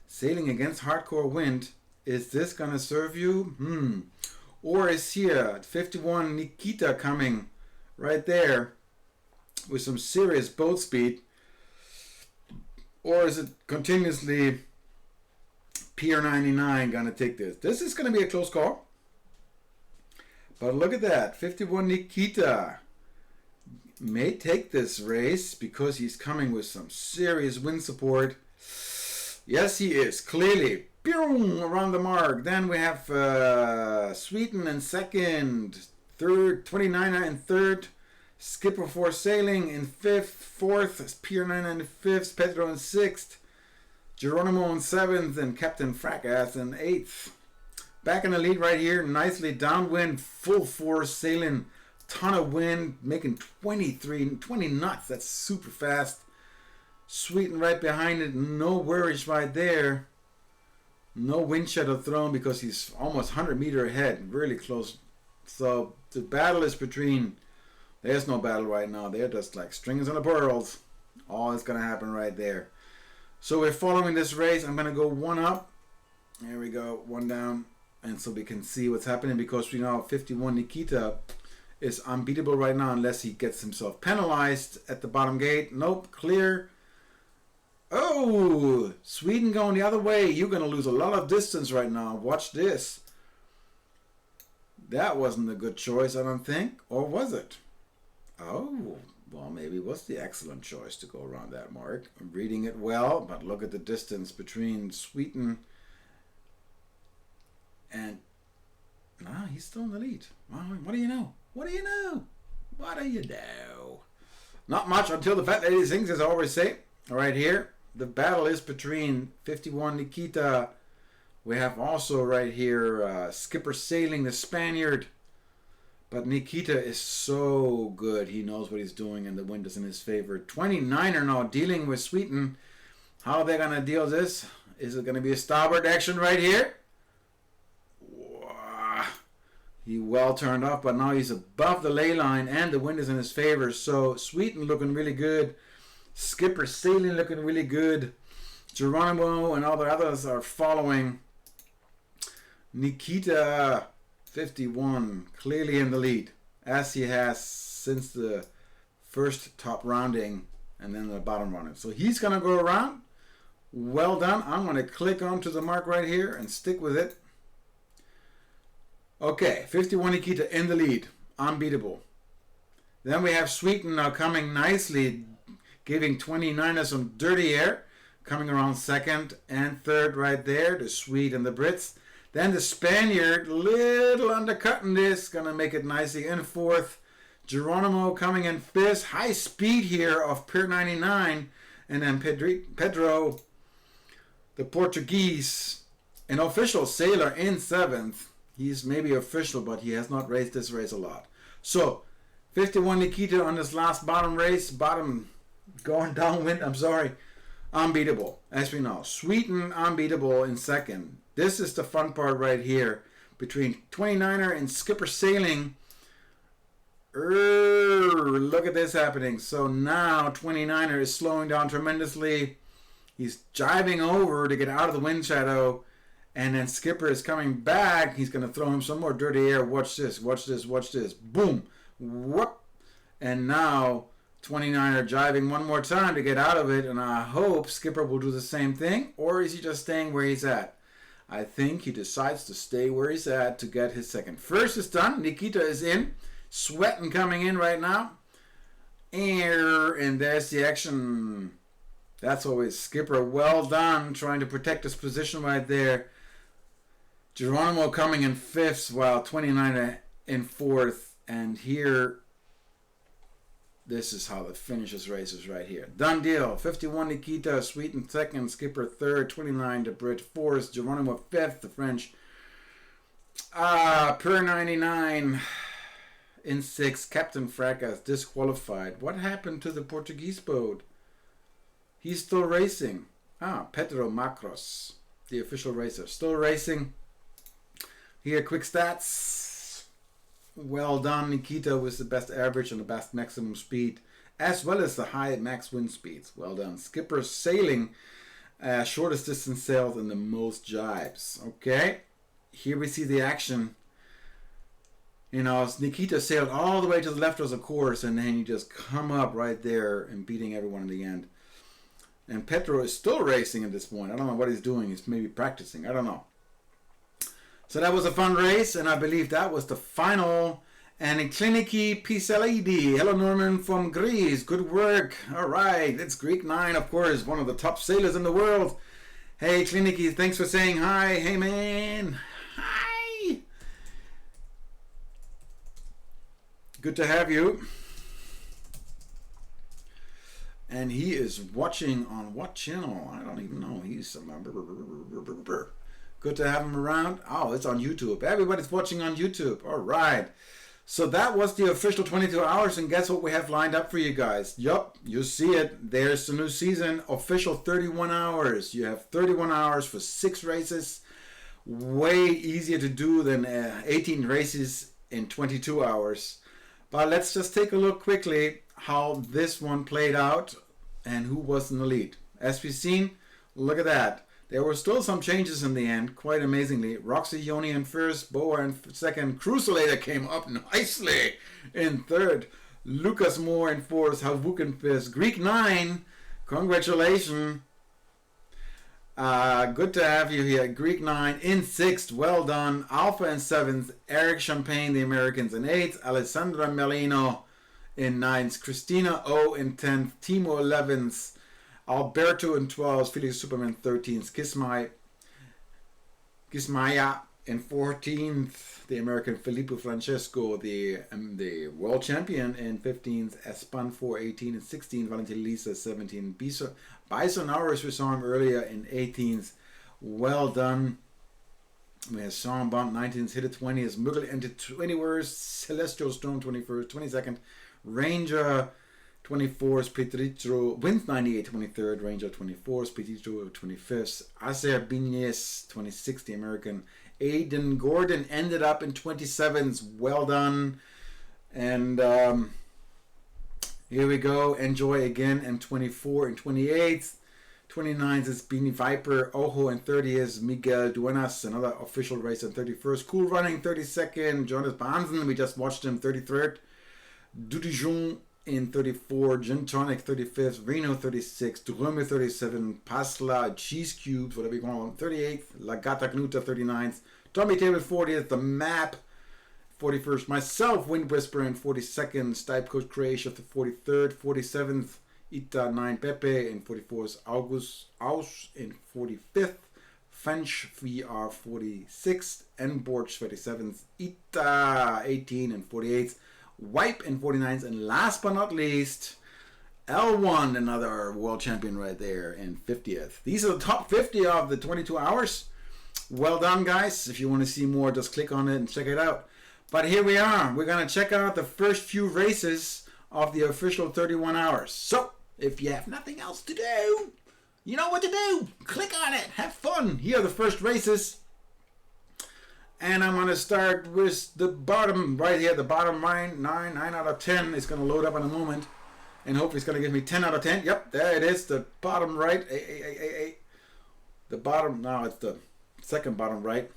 Sailing against hardcore wind. Is this going to serve you? Or is here 51 Nikita coming right there with some serious boat speed? Or is it continuously Pier 99 going to take this? This is going to be a close call. But look at that. 51 Nikita may take this race because he's coming with some serious wind support. Yes, he is. Clearly. Boom, around the mark. Then we have Sweeten in second. Third, 29er in third. Skipper for Sailing in fifth. Fourth, Pier 99 in fifth. Pedro in sixth. Geronimo in seventh. And Captain Frackass in eighth. Back in the lead right here. Nicely downwind. Full force sailing. Ton of wind. Making 20 knots. That's super fast. Sweeten right behind it. No worries right there. No wind shadow thrown because he's almost 100 meters ahead. Really close. So the battle is between... There's no battle right now. They're just like strings on the pearls. All is going to happen right there. So we're following this race. I'm going to go one up. There we go. One down. And so we can see what's happening, because we know 51 Nikita is unbeatable right now unless he gets himself penalized at the bottom gate. Nope. Clear. Oh, Sweden going the other way. You're going to lose a lot of distance right now. Watch this. That wasn't a good choice, I don't think. Or was it? Oh, well, maybe it was the excellent choice to go around that mark. I'm reading it well, but look at the distance between Sweden and... No, he's still in the lead. Well, what do you know? What do you know? What do you know? Not much until the fat lady sings, as I always say. Right here, the battle is between 51 Nikita. We have also right here Skipper Sailing, the Spaniard. But Nikita is so good. He knows what he's doing, and the wind is in his favor. 29er now dealing with Sweden. How are they going to deal this? Is it going to be a starboard action right here? He well turned off, but now he's above the ley line, and the wind is in his favor. So Sweden looking really good. Skipper Sailing looking really good. Geronimo and all the others are following. Nikita, 51, clearly in the lead, as he has since the first top rounding and then the bottom rounding. So he's going to go around. Well done. I'm going to click onto the mark right here and stick with it. Okay, 51 Nikita in the lead. Unbeatable. Then we have Sweden now coming nicely, giving 29ers some dirty air, coming around second and third right there, the Swede and the Brits. Then the Spaniard, little undercutting this, gonna make it nicely in fourth. Geronimo coming in fifth, high speed here of Pier 99, and then Pedro, the Portuguese, an official sailor in seventh. He's maybe official, but he has not raced this race a lot. So, 51 Nikita on this last bottom race, bottom going downwind, unbeatable, as we know. Sweden unbeatable in second. This is the fun part right here between 29er and Skipper Sailing. Look at this happening. So now 29er is slowing down tremendously. He's jiving over to get out of the wind shadow. And then Skipper is coming back. He's going to throw him some more dirty air. Watch this, watch this, watch this. Boom. Whoop. And now 29er jiving one more time to get out of it. And I hope Skipper will do the same thing. Or is he just staying where he's at? I think he decides to stay where he's at to get his second. First is done. Nikita is in. Sweating coming in right now. And there's the action. That's always Skipper. Well done. Trying to protect his position right there. Geronimo coming in fifth while 29 in fourth. And here, this is how the finishes races right here. Done deal. 51 Nikita, Sweden second, Skipper third, 29 the Brit fourth, Geronimo fifth, the French. Per 99 in sixth, Captain Fracas disqualified. What happened to the Portuguese boat? He's still racing. Pedro Macros, the official racer, still racing. Here, quick stats. Well done, Nikita, with the best average and the best maximum speed, as well as the high max wind speeds. Well done. Skipper Sailing, shortest distance sailed and the most jibes. Okay, here we see the action. You know, Nikita sailed all the way to the left of the course, and then you just come up right there and beating everyone in the end. And Pedro is still racing at this point. I don't know what he's doing. He's maybe practicing. I don't know. So that was a fun race, and I believe that was the final. And in Kliniki Pisalidi, hello Norman from Greece, good work. All right, it's Greek 9, of course, one of the top sailors in the world. Hey Kliniki, thanks for saying hi. Hey man, hi. Good to have you. And he is watching on what channel? I don't even know. He's some... Good to have him around. Oh, it's on YouTube. Everybody's watching on YouTube. All right. So that was the official 22 hours. And guess what we have lined up for you guys? Yup, you see it. There's the new season. Official 31 hours. You have 31 hours for 6 races. Way easier to do than 18 races in 22 hours. But let's just take a look quickly how this one played out. And who was in the lead? As we've seen, look at that. There were still some changes in the end, quite amazingly. Roxy Yoni in first, Boa in second. Cruiselator came up nicely in third. Lucas Moore in fourth, Havuk in fifth. Greek 9, congratulations. Good to have you here. Greek 9 in sixth, well done. Alpha in seventh, Eric Champagne, the Americans in eighth. Alessandra Melino in ninth. Christina O in 10th. Timo 11th. Alberto in 12th. Felix Superman 13th. Kismaya in 14th. The American Filippo Francesco, the world champion in 15th. Espan 4 18 and 16th. Valentin Lisa 17. Bison Hours, we saw him earlier in 18th. Well done. We have Sean Bump 19th, hit it 20th. Muggle entered 21st. Celestial Storm 21st, 22nd. Ranger 24th. Petritro wins 98, 23rd. Ranger 24th. Petritro 25th. Acer Bines 26th, the American. Aiden Gordon ended up in 27th. Well done. And here we go. Enjoy again. And 24 and 28th. 29th is Beanie Viper. Ojo and 30th is Miguel Duenas, another official race on 31st. Cool Running 32nd. Jonas Banzen, we just watched him 33rd. Dudijon in 34. Gin Tonic 35th. Reno 36. Durome 37. Pasla Cheese Cubes, whatever you call them, 38th. La Gata Knuta 39th. Tommy Table 40th. The Map 41st. Myself, Wind Whisperer in 42nd. Stipe Coach Croatia 43rd. 47th. Ita 9 Pepe in 44th. August Aus in 45th. French VR 46th. Enborch 37th. Ita 18 and 48th. Wipe in 49th. And last but not least, L1, another world champion right there in 50th. These are the top 50 of the 22 hours. Well done, guys. If you want to see more, just click on it and check it out. But here we are. We're going to check out the first few races of the official 31 hours. So, if you have nothing else to do, you know what to do. Click on it. Have fun. Here are the first races. And I'm going to start with the bottom right here. The bottom 9 out of 10. It's going to load up in a moment. And hopefully it's going to give me 10 out of 10. Yep, there it is. The bottom right. The bottom, now it's the second bottom right.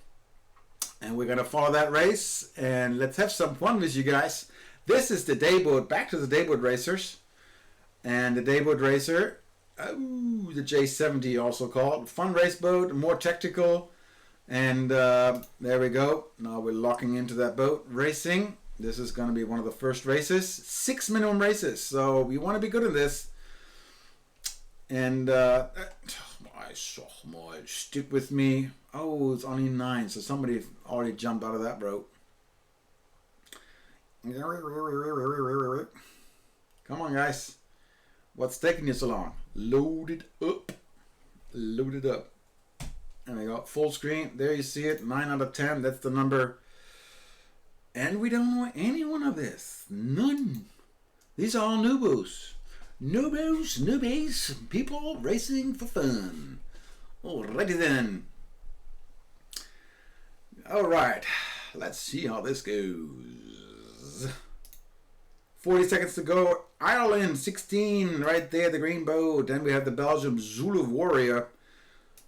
And we're going to follow that race. And let's have some fun with you guys. This is the dayboat. Back to the dayboat racers. And the dayboat racer, the J70 also called. Fun race boat, more tactical. And there we go. Now we're locking into that boat. Racing. This is going to be one of the first races. 6 minimum races. So we want to be good in this. And stick with me. Oh, it's only 9. So somebody already jumped out of that boat. Come on, guys. What's taking you so long? Load it up. Load it up. There we go. Full screen. There you see it. 9 out of 10. That's the number. And we don't know any one of this. None. These are all noobos. Newbies. People racing for fun. Alrighty then. Alright. Let's see how this goes. 40 seconds to go. Ireland 16 right there, the green boat. Then we have the Belgium Zulu Warrior,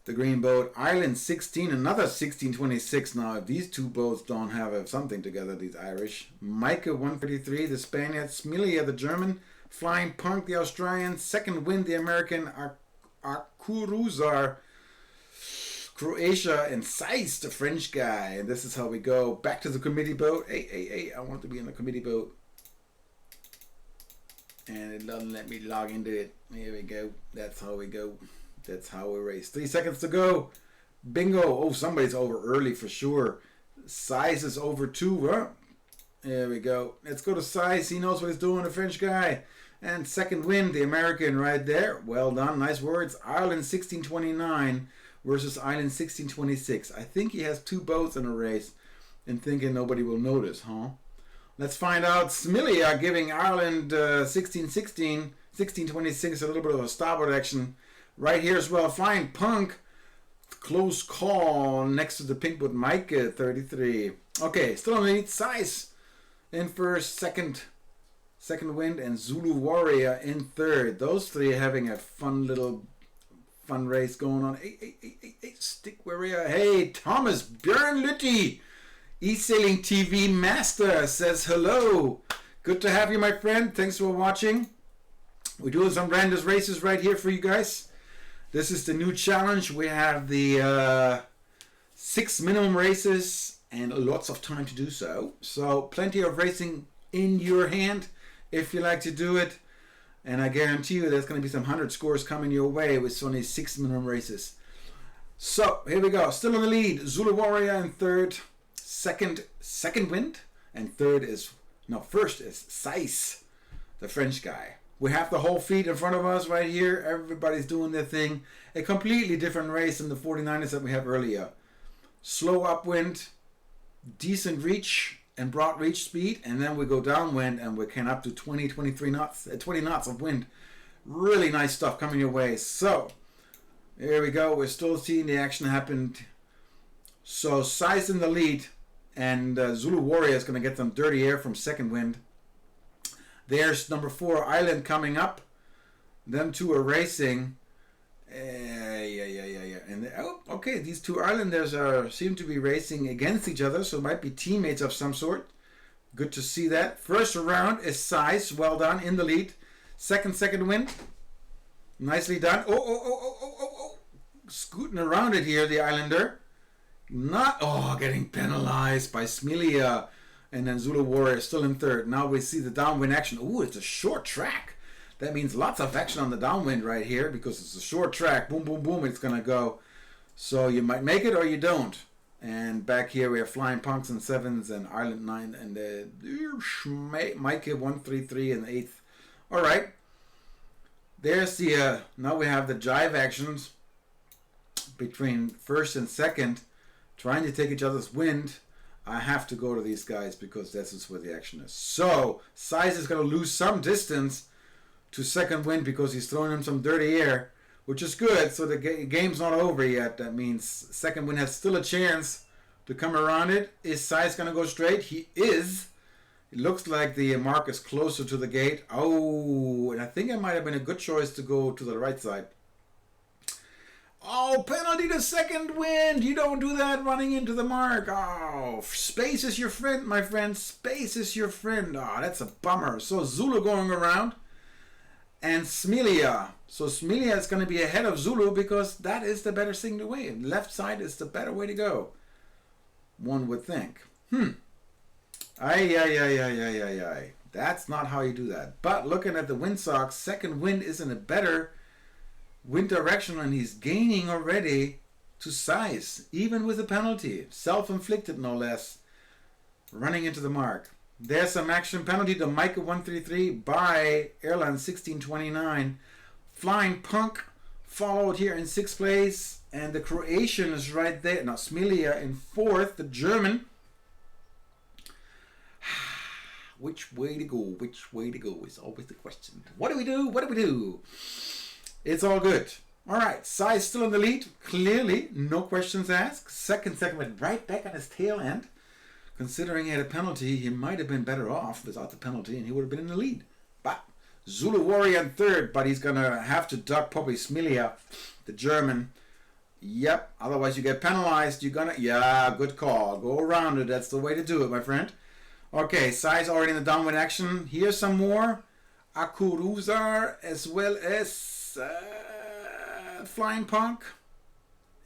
the green boat. Ireland 16, another 1626. Now, if these two boats don't have something together, these Irish. Micah 133, the Spaniard. Smilia, the German. Flying Punk, the Australian. Second Wind, the American. Arkuruzar, Croatia. And Seiss, the French guy. And this is how we go. Back to the committee boat. Hey, I want to be in the committee boat. And it doesn't let me log into it. Here we go. That's how we go. That's how we race. 3 seconds to go. Bingo. Oh, somebody's over early for sure. Seiss is over too, huh? There we go. Let's go to Seiss. He knows what he's doing, the French guy. And Second Wind, the American right there. Well done. Nice words. Ireland 1629 versus Ireland 1626. I think he has 2 boats in a race and thinking nobody will notice, huh? Let's find out. Smilia giving Ireland 1626 a little bit of a starboard action. Right here as well. Flying Punk. Close call next to the pink boat Mike 33. Okay, still on the lead. Seiss in first. Second second wind, and Zulu Warrior in third. Those three are having a fun race going on. Hey, stick warrior. Hey, Thomas Björn Lutti, eSailing TV Master says hello. Good to have you, my friend. Thanks for watching. We're doing some random races right here for you guys. This is the new challenge. We have the 6 minimum races and lots of time to do so. So plenty of racing in your hand if you like to do it. And I guarantee you there's going to be some 100 scores coming your way with only 6 minimum races. So here we go. Still in the lead. Zulu Warrior in third. Second wind. And first is Saiz, the French guy. We have the whole fleet in front of us right here. Everybody's doing their thing. A completely different race than the 49ers that we have earlier. Slow upwind, decent reach and broad reach speed, and then we go downwind and we can up to 20 knots of wind. Really nice stuff coming your way. So here we go. We're still seeing the action happen. So Saiz in the lead, and Zulu Warrior is going to get some dirty air from second wind. There's number 4 Island coming up. Them two are racing. And okay, these two Islanders seem to be racing against each other, so it might be teammates of some sort. Good to see that. First round is Saiz, well done, in the lead. Second wind, nicely done. Oh, scooting around it here, the Islander. Getting penalized by Smilia, and then Zulu Warrior still in third. Now we see the downwind action. Oh, it's a short track. That means lots of action on the downwind right here because it's a short track. Boom, boom, boom, it's going to go. So you might make it or you don't. And back here we have Flying Punks and 7s and Ireland 9 and Micah 133 and 8th. All right. There's the, now we have the jive actions between first and second, trying to take each other's wind. I have to go to these guys because this is where the action is. So Saiz is going to lose some distance to second wind because he's throwing him some dirty air, which is good. So the game's not over yet. That means second wind has still a chance to come around it. Is Saiz going to go straight? He is. It looks like the mark is closer to the gate. Oh, and I think it might have been a good choice to go to the right side. Oh, penalty to second wind. You don't do that running into the mark. Oh, space is your friend, my friend. Space is your friend. Oh, that's a bummer. So Zulu going around. And Smilia. So Smilia is going to be ahead of Zulu because that is the better thing to win. Left side is the better way to go. One would think. Ay. That's not how you do that. But looking at the windsocks, second wind is in a better wind direction and he's gaining already to Saiz, even with a penalty. Self-inflicted, no less. Running into the mark. There's some action. Penalty to Micah 133 by Airline 1629. Flying Punk followed here in 6th place. And the Croatian is right there. Now Smilia in 4th. The German. Which way to go? Which way to go is always the question. What do we do? It's all good. All right. Saiz still in the lead. Clearly. No questions asked. Second went right back on his tail end. Considering he had a penalty, he might have been better off without the penalty, and he would have been in the lead. But Zulu Warrior in third, but he's going to have to duck probably Smilia, the German. Yep, otherwise you get penalized. You're going to... Yeah, good call. Go around it. That's the way to do it, my friend. Okay, Saiz already in the downwind action. Here's some more. Akuruzar, as well as Flying Punk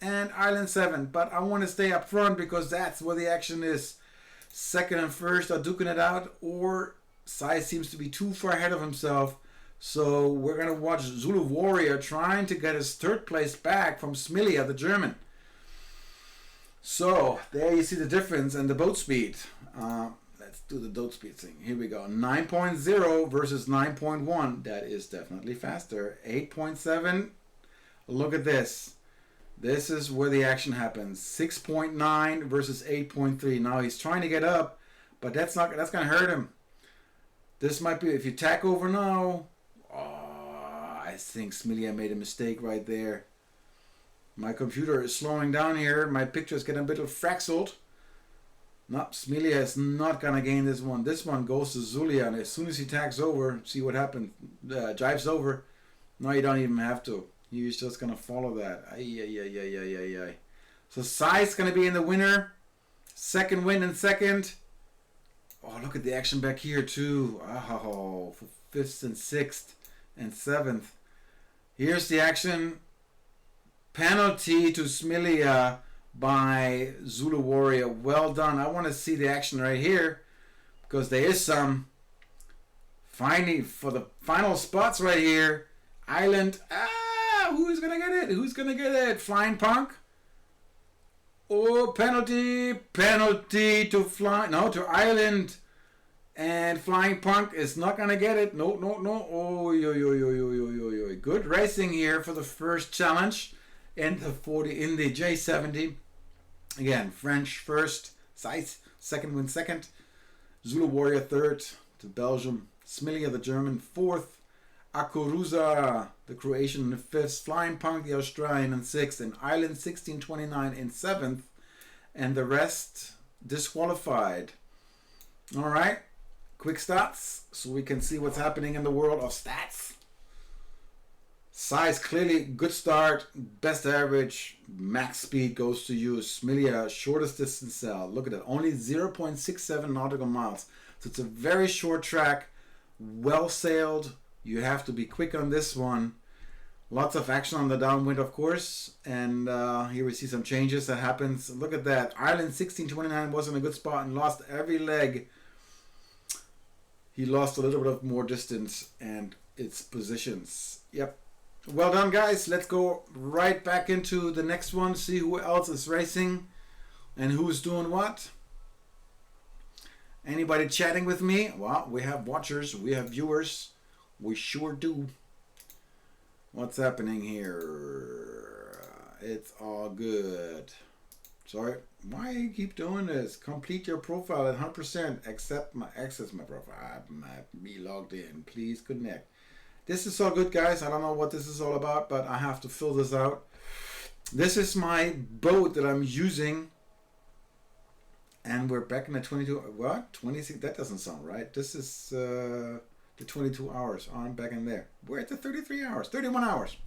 and Island 7. But I want to stay up front because that's where the action is. Second and first are duking it out, or Saiz seems to be too far ahead of himself. So we're going to watch Zulu Warrior trying to get his third place back from Smilia, the German. So there you see the difference in the boat speed. Let's do the boat speed thing. Here we go. 9.0 versus 9.1. That is definitely faster. 8.7. Look at this. This is where the action happens. 6.9 versus 8.3. Now he's trying to get up, but that's going to hurt him. This might be, if you tack over now. Oh, I think Smilia made a mistake right there. My computer is slowing down here. My picture is getting a bit fraxeled. No, Smilia is not gonna gain this one. This one goes to Zulia, and as soon as he tags over, see what happens. Jives over. No, you don't even have to. He's just gonna follow that. Ay, ay, ay, ay, ay, ay, ay. So Sai's gonna be in the winner. Second win and second. Oh, look at the action back here too. Oh, for fifth and sixth and seventh. Here's the action. Penalty to Smilia by Zulu Warrior. Well done. I want to see the action right here because there is some finding for the final spots right here. Island. Who's gonna get it? Who's gonna get it? Flying Punk. Oh, penalty to Island, and Flying Punk is not gonna get it. No. Oh, yo. Good racing here for the first challenge in the J70. Again, French first, Zeiss second win second, Zulu Warrior third to Belgium, Smilia the German fourth, Akuruza the Croatian in fifth, Flying Punk the Australian in sixth, and Island 1629 in seventh, and the rest disqualified. All right, quick stats so we can see what's happening in the world of stats. Size clearly good start, best average, max speed goes to you. Smilia shortest distance cell. Look at that, only 0.67 nautical miles. So it's a very short track, well sailed. You have to be quick on this one. Lots of action on the downwind, of course. And here we see some changes that happens. Look at that. Ireland 1629 was in a good spot and lost every leg. He lost a little bit of more distance and its positions. Yep. Well done, guys. Let's go right back into the next one. See who else is racing and who's doing what. Anybody chatting with me? Well, we have watchers. We have viewers. We sure do. What's happening here? It's all good. Sorry, why you keep doing this? Complete your profile at 100%. Accept my access my profile. I might be logged in. Please connect. This is all good, guys. I don't know what this is all about, but I have to fill this out. This is my boat that I'm using. And we're back in the 22. What? 26? That doesn't sound right. This is the 22 hours. Oh, I'm back in there. We're at the 33 hours. 31 hours.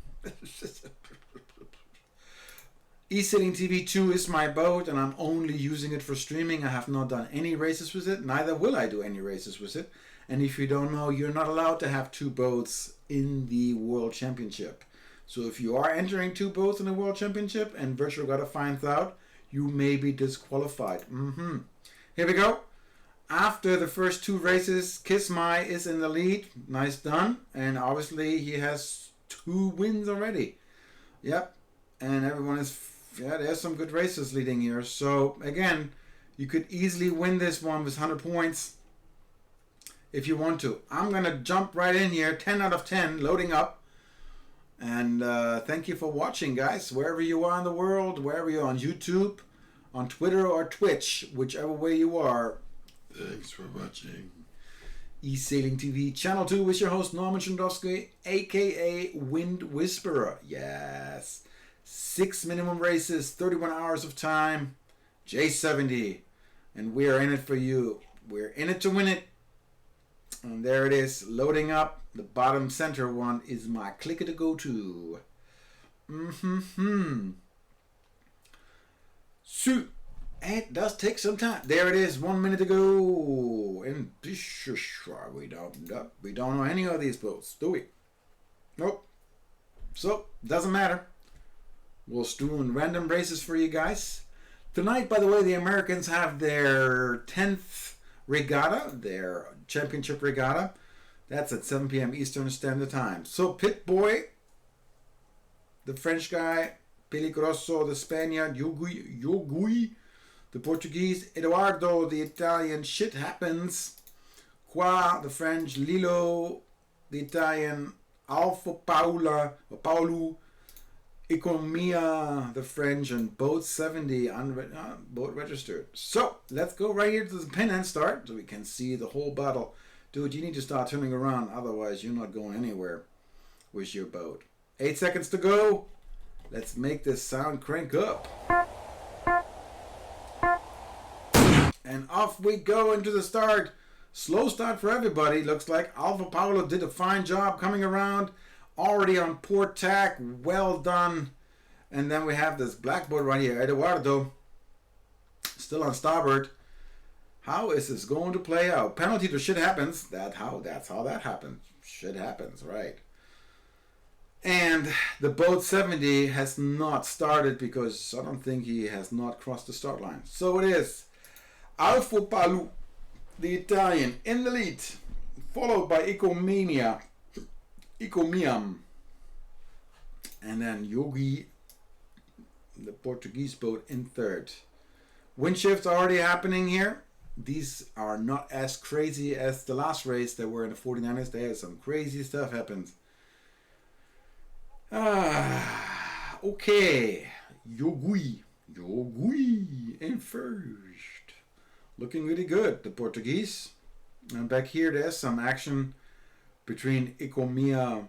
eSailing TV2 is my boat, and I'm only using it for streaming. I have not done any races with it. Neither will I do any races with it. And if you don't know, you're not allowed to have two boats in the World Championship. So if you are entering two boats in the World Championship and Virtual Regatta finds out, you may be disqualified. Here we go. After the first two races, Kismai is in the lead. Nice done. And obviously he has 2 wins already. Yep. And everyone is, there's some good races leading here. So again, you could easily win this one with 100 points if you want to. I'm going to jump right in here. 10 out of 10, loading up. And thank you for watching, guys. Wherever you are in the world, wherever you're on YouTube, on Twitter or Twitch, whichever way you are. Thanks for watching. eSailing TV Channel 2 with your host Norman Schindowski, aka Wind Whisperer. Yes. 6 minimum races, 31 hours of time, J70. And we are in it for you. We're in it to win it. And there it is, loading up. The bottom center one is my clicker to go to. So, it does take some time. There it is, 1 minute to go. And we don't know any of these boats, do we? Nope. So, doesn't matter. We'll doing random races for you guys. Tonight, by the way, the Americans have their 10th regatta, their championship regatta. That's at 7 p.m. Eastern Standard Time. So, Pit Boy, the French guy, Peligroso, the Spaniard, Yogui, the Portuguese, Eduardo, the Italian, Shit Happens, Qua, the French, Lilo, the Italian, Alfa Paula, or Paulu, Economia, the French, and Boat 70, boat registered. So, let's go right here to the pin and start so we can see the whole battle. Dude, you need to start turning around, otherwise you're not going anywhere with your boat. 8 seconds to go. Let's make this sound crank up. And off we go into the start. Slow start for everybody. Looks like Alpha Paolo did a fine job coming around. Already on port tack. Well done. And then we have this blackboard right here. Eduardo. Still on starboard. How is this going to play out? Penalty to shit happens. That's how that happens. Shit happens, right? And the boat 70 has not started because I don't think he has not crossed the start line. So it is Alfa Palu, the Italian, in the lead, followed by Ecomium, and then Yogi, the Portuguese boat, in third. Wind shifts already happening here. These are not as crazy as the last race that were in the 49ers. There some crazy stuff happens. Okay. Yogi in first. Looking really good, the Portuguese. And back here, there's some action between Ecomia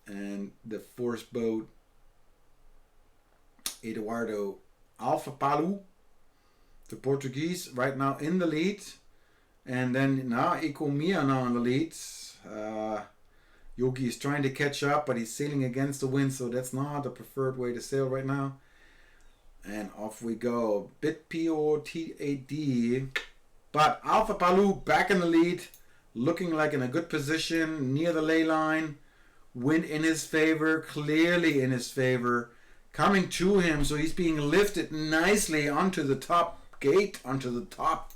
and the force boat Eduardo. Alfa Palu, the Portuguese, right now in the lead. And then now Ecomia now in the lead. Yogi is trying to catch up, but he's sailing against the wind, so that's not the preferred way to sail right now. And off we go. Bit POTAD. But Alfa Palu back in the lead, looking like in a good position near the ley line. Wind in his favor, clearly in his favor. Coming to him, so he's being lifted nicely onto the top gate, onto the top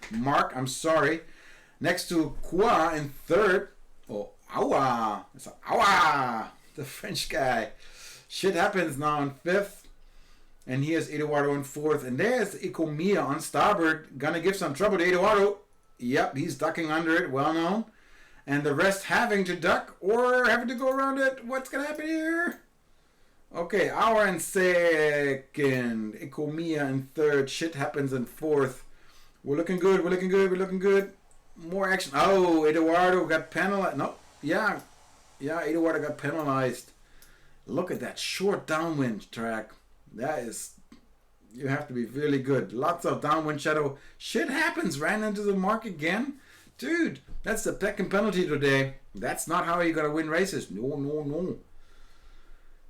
mark. I'm sorry. Next to Kwa in third. Oh, Awa. It's Awa. The French guy. Shit happens now in fifth. And here's Eduardo in fourth. And there's Ecomia on starboard. Gonna give some trouble to Eduardo. Yep, he's ducking under it. Well known. And the rest having to duck or having to go around it. What's gonna happen here? Okay, Hour in second. Ecomia in third. Shit happens in fourth. We're looking good. We're looking good. We're looking good. More action. Oh, Eduardo got penalized. No. Yeah, Eduardo got penalized. Look at that short downwind track. That is, you have to be really good. Lots of downwind shadow. Shit happens. Ran into the mark again. Dude, that's the second penalty today. That's not how you're going to win races. No.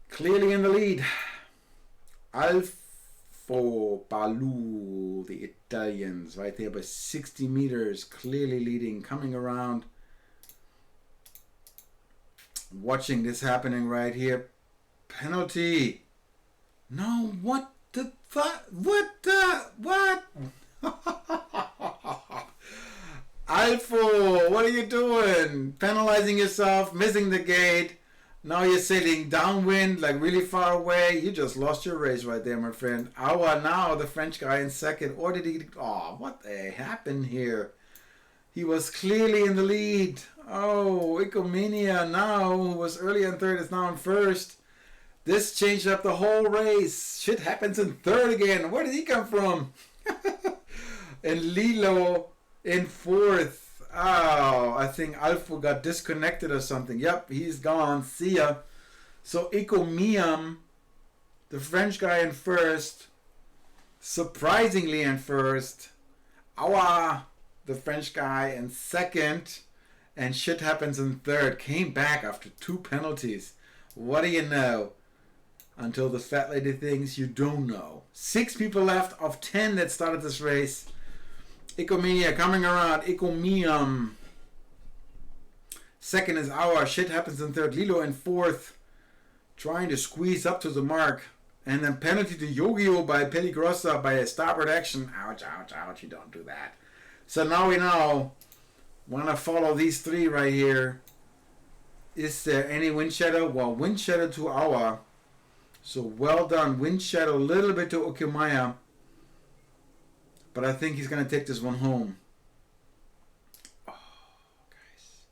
Clearly in the lead. Alfa Palu, the Italians, right there by 60 meters. Clearly leading, coming around. Watching this happening right here. Penalty. No, what the fuck? What? Alfo, what are you doing? Penalizing yourself, missing the gate. Now you're sailing downwind, like really far away. You just lost your race right there, my friend. Awa now, the French guy in second. Or did he? Oh, what happened here? He was clearly in the lead. Oh, Ecomania now, who was early in third, is now in first. This changed up the whole race. Shit happens in third again. Where did he come from? And Lilo in fourth. Oh, I think Alfo got disconnected or something. Yep, he's gone. See ya. So Ecomium, the French guy in first. Surprisingly in first. Awa, the French guy in second. And shit happens in third. Came back after 2 penalties. What do you know? Until the fat lady thinks you don't know. 6 people left of 10 that started this race. Ecomania coming around. Ecomium. Second is Awa. Shit happens in third. Lilo in fourth. Trying to squeeze up to the mark. And then penalty to Yogio by Peligrosa by a starboard action. Ouch, ouch, ouch. You don't do that. So now we know. Want to follow these 3 right here. Is there any wind shadow? Well, wind shadow to Awa. So well done. Wind shadow a little bit to Okimaya. But I think he's going to take this one home. Oh, guys.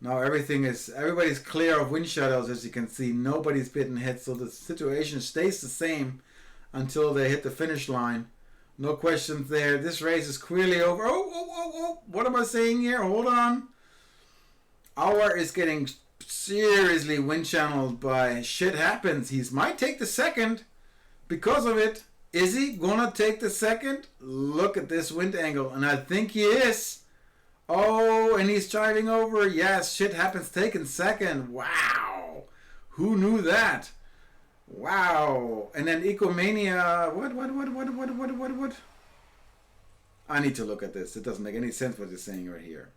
Now everybody's clear of wind shadows, as you can see. Nobody's getting hit. So the situation stays the same until they hit the finish line. No questions there. This race is clearly over. Oh. What am I saying here? Hold on. Hour is getting seriously wind channeled by shit happens. He might take the second because of it. Is he gonna take the second? Look at this wind angle, and I think he is. Oh, and he's driving over. Yes, shit happens taking second. Wow. Who knew that? Wow. And then Ecomania. What? I need to look at this. It doesn't make any sense what they're saying right here.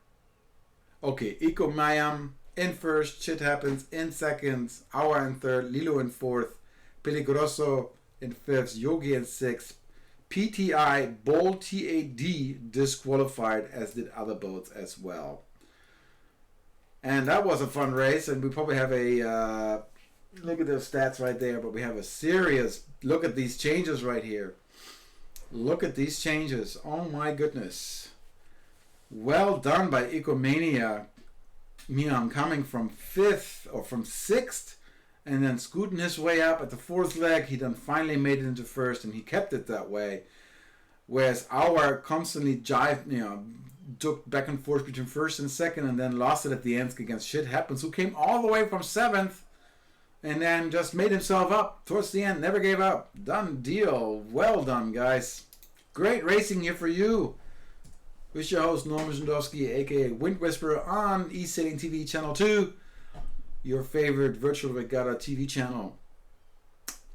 Okay, Ecomayam in first. Shit happens in seconds. Awa in third. Lilo in fourth. Peligroso in fifth. Yogi in sixth. PTI Bold TAD disqualified, as did other boats as well. And that was a fun race, and we probably have a look at those stats right there, but we have a serious look at these changes right here. Look at these changes. Oh my goodness. Well done by Ecomania. I'm coming from fifth or from sixth, and then scooting his way up at the fourth leg. He then finally made it into first, and he kept it that way. Whereas our constantly took back and forth between first and second, and then lost it at the end against Shit Happens, who came all the way from seventh, and then just made himself up towards the end. Never gave up. Done deal. Well done, guys. Great racing here for you. With your host, Norman Zendowski, aka Wind Whisperer, on eSailing TV Channel 2. Your favorite virtual regatta TV channel.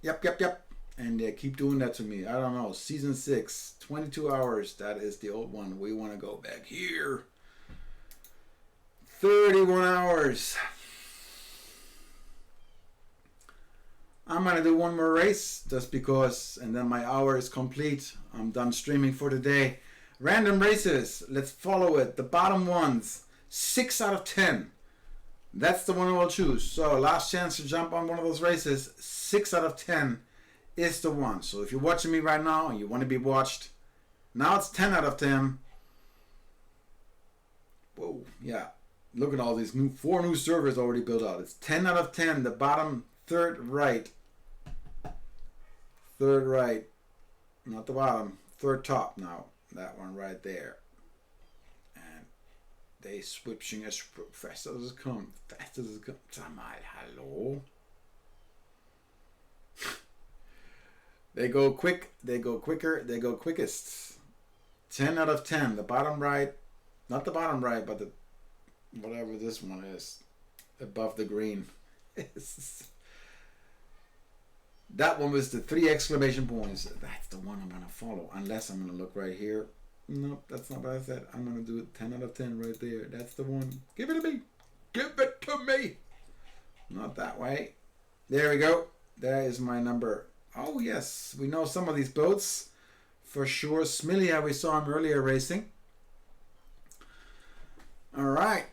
Yep. And keep doing that to me. I don't know. Season 6, 22 hours. That is the old one. We want to go back here. 31 hours. I'm going to do one more race just because, and then my hour is complete. I'm done streaming for today. Random races. Let's follow it. The bottom ones. 6 out of 10. That's the one I will choose. So last chance to jump on one of those races. 6 out of 10 is the one. So if you're watching me right now and you want to be watched, now it's 10 out of 10. Whoa, yeah. Look at all these 4 new servers already built out. It's 10 out of 10. The bottom third right. Third right. Not the bottom. Third top now. That one right there. And they switching as fast as it comes. Fast as it comes. Sag mal, hello. They go quick, they go quicker, they go quickest. 10 out of 10. The bottom right, not the bottom right, but the whatever this one is, above the green. That one was the 3 exclamation points. That's the one I'm going to follow, unless I'm going to look right here. Nope, that's not what I said. I'm going to do it 10 out of 10 right there. That's the one. Give it to me. Give it to me. Not that way. There we go. There is my number. Oh, yes. We know some of these boats for sure. Smilia, we saw him earlier racing. All right.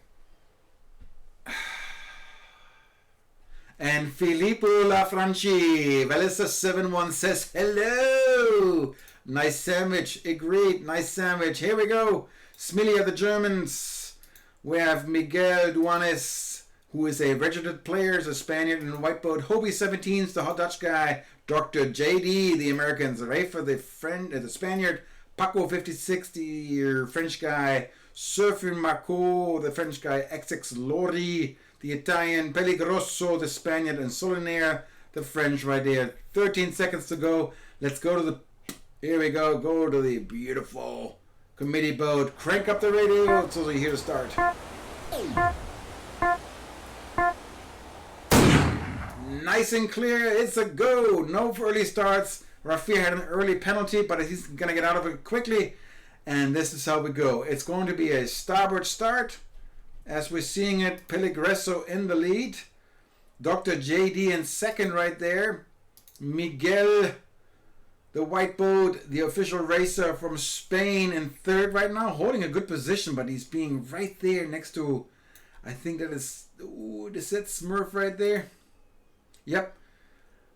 And Filippo Lafranchi, Valisa 71 says, hello. Nice sandwich. Agreed. Nice sandwich. Here we go. Smilia, the Germans. We have Miguel Duanes, who is a registered player, is a Spaniard in a white boat. Hobie 17's the hot Dutch guy. Dr. JD, the Americans. Rafa, the Spaniard. Paco 5060, your French guy. Surfing Marco, the French guy. XX Lori, the Italian. Peligroso, the Spaniard. And Solinaire, the French right there. 13 seconds to go. Let's go to the... Here we go. Go to the beautiful committee boat. Crank up the radio until we hear the start. Nice and clear. It's a go. No early starts. Rafia had an early penalty, but he's going to get out of it quickly. And this is how we go. It's going to be a starboard start. As we're seeing it, Peligreso in the lead. Dr. JD in second right there. Miguel, the white boat, the official racer from Spain, in third right now. Holding a good position, but he's being right there next to, I think that is, is that Smurf right there? Yep.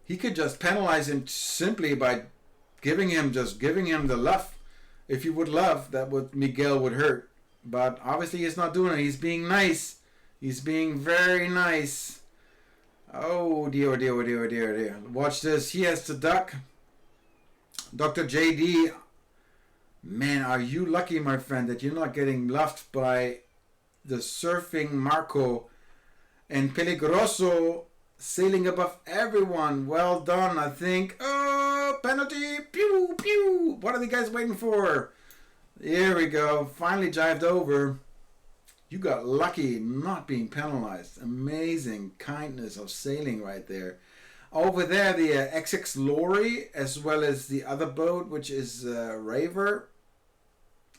He could just penalize him simply by giving him the luff. If you would love, that would Miguel would hurt. But obviously he's not doing it. He's being nice. He's being very nice. Oh dear, dear, dear, dear, dear. Watch this. He has to duck. Dr. JD. Man, are you lucky, my friend, that you're not getting luffed by the surfing Marco. And Peligroso sailing above everyone. Well done, I think. Oh, penalty. Pew, pew. What are the guys waiting for? Here we go. Finally jived over. You got lucky not being penalized. Amazing kindness of sailing right there. Over there, the XX Lorry, as well as the other boat, which is Raver,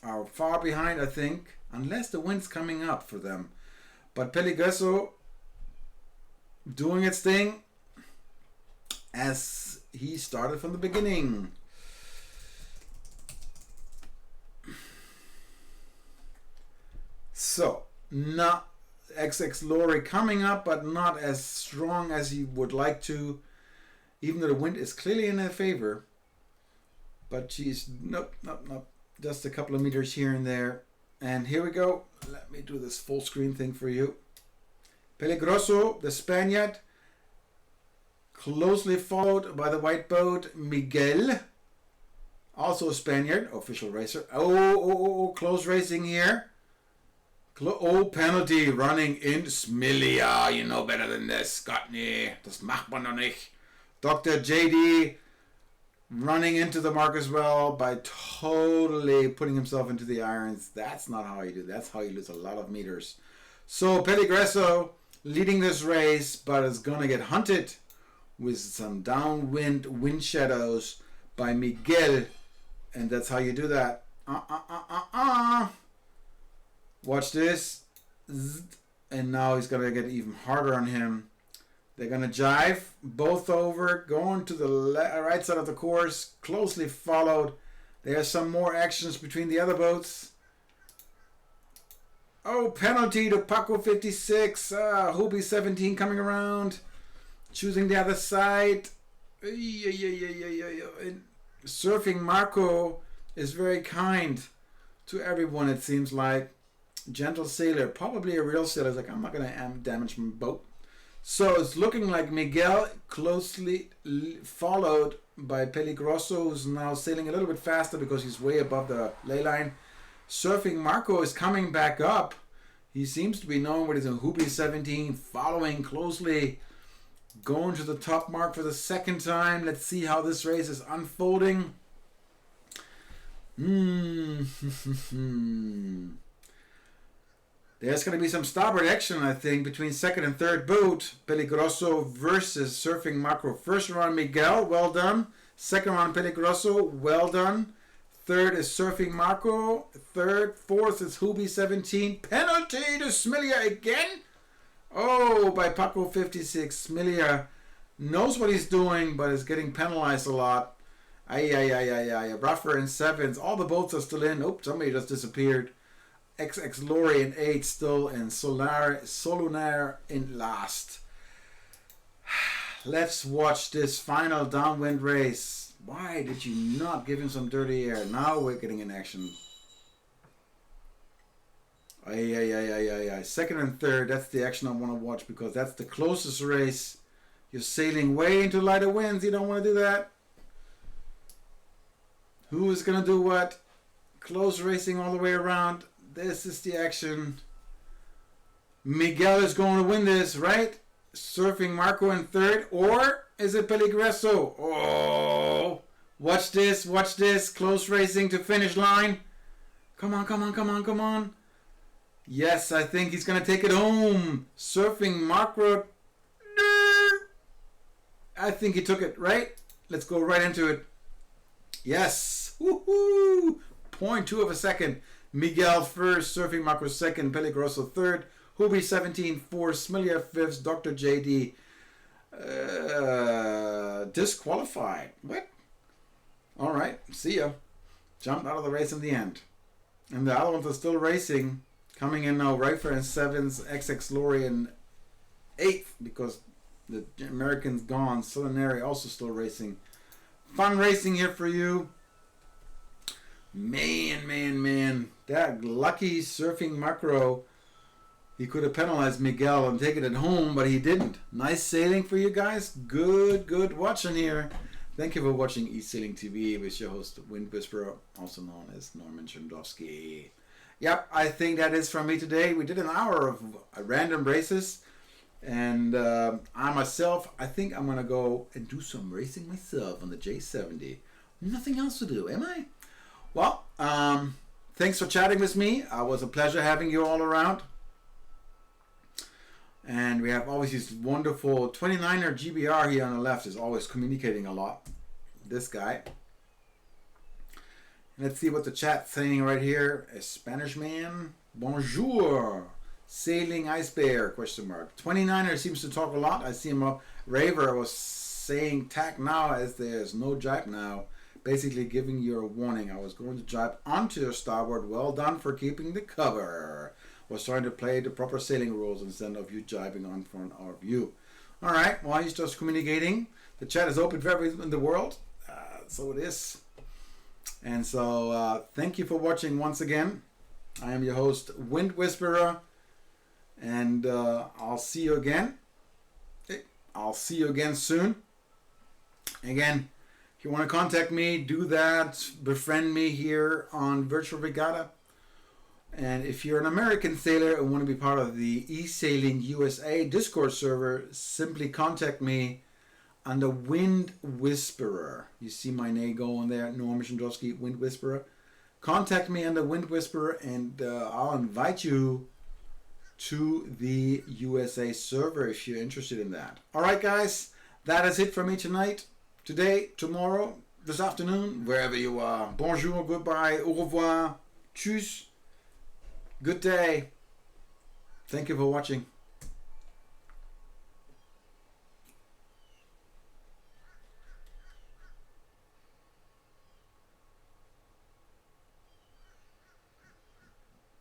are far behind, I think, unless the wind's coming up for them. But Peligroso doing its thing as he started from the beginning. So, not XX Lorry coming up, but not as strong as he would like to, even though the wind is clearly in their favor. But she's, nope, just a couple of meters here and there. And here we go. Let me do this full screen thing for you. Peligroso, the Spaniard, closely followed by the white boat Miguel, also a Spaniard, official racer. Oh, close racing here. Penalty running into Smilia. You know better than this, Scotney. Das macht man doch nicht. Dr. JD running into the mark as well by totally putting himself into the irons. That's not how you do. That's how you lose a lot of meters. So Peligroso leading this race, but is going to get hunted with some downwind wind shadows by Miguel. And that's how you do that. Watch this. And now he's going to get even harder on him. They're going to jive both over, going to the right side of the course, closely followed. There's some more actions between the other boats. Oh, penalty to Paco 56. Hobie 17 coming around, choosing the other side. Surfing Marco is very kind to everyone, it seems like. Gentle sailor, probably a real sailor. He's like, I'm not going to damage my boat. So it's looking like Miguel closely followed by Peligroso, who's now sailing a little bit faster because he's way above the ley line. Surfing Marco is coming back up. He seems to be known with his Hobie 17, following closely, going to the top mark for the second time. Let's see how this race is unfolding. There's going to be some starboard action, I think, between second and third boat. Peligroso versus Surfing Marco. First round, Miguel, well done. Second round, Peligroso, well done. Third is Surfing Marco. Fourth is Hobie 17. Penalty to Smilia again. Oh, by Paco 56. Smilia knows what he's doing, but is getting penalized a lot. Rougher in sevens. All the boats are still in. Oh, somebody just disappeared. XX Lorry in 8 still, and Solunar in last. Let's watch this final downwind race. Why did you not give him some dirty air? Now we're getting in action. Second and third, that's the action I want to watch because that's the closest race. You're sailing way into lighter winds. You don't want to do that. Who is going to do what? Close racing all the way around. This is the action. Miguel is going to win this, right? Surfing Marco in third, or is it Peligroso? Oh, watch this, watch this. Close racing to finish line. Come on. Yes, I think he's going to take it home. Surfing Marco. I think he took it, right? Let's go right into it. Yes. Woohoo! 0.2 of a second. Miguel first, Surfing Marco second, Peligroso third, Hobie 17 fourth, Smilia fifth, Dr. JD disqualified. What? All right, see ya. Jumped out of the race in the end. And the other ones are still racing. Coming in now, Rifer in sevens, XX Lorry in eighth because the American's gone. Solinari also still racing. Fun racing here for you. Man. That lucky Surfing Macro. He could have penalized Miguel and taken it home, but he didn't. Nice sailing for you guys. Good watching here. Thank you for watching eSailing TV with your host, Wind Whisperer, also known as Norman Chundowski. Yep, I think that is from me today. We did an hour of random races. And I myself, I think I'm going to go and do some racing myself on the J70. Nothing else to do, am I? Well, thanks for chatting with me. It was a pleasure having you all around. And we have always this wonderful 29er GBR here on the left is always communicating a lot. This guy. Let's see what the chat's saying right here. A Spanish man. Bonjour. Sailing Ice Bear, question mark. 29er seems to talk a lot. I see him up. Raver was saying tack now as there's no jibe now. Basically giving you a warning. I was going to jibe onto your starboard. Well done for keeping the cover. Was trying to play the proper sailing rules instead of you jibing on for our view. Alright, well, he's just communicating. The chat is open for everyone in the world. So it is. And so, thank you for watching once again. I am your host, Wind Whisperer. And I'll see you again. I'll see you again soon. Again, if you want to contact me, do that. Befriend me here on Virtual Regatta. And if you're an American sailor and want to be part of the eSailing USA Discord server, simply contact me on the Wind Whisperer. You see my name going there, Norm Shandowski, Wind Whisperer. Contact me on the Wind Whisperer and I'll invite you to the USA server if you're interested in that. Alright guys, that is it for me tonight, today, tomorrow, this afternoon, wherever you are. Bonjour, goodbye, au revoir, tschüss, good day. Thank you for watching.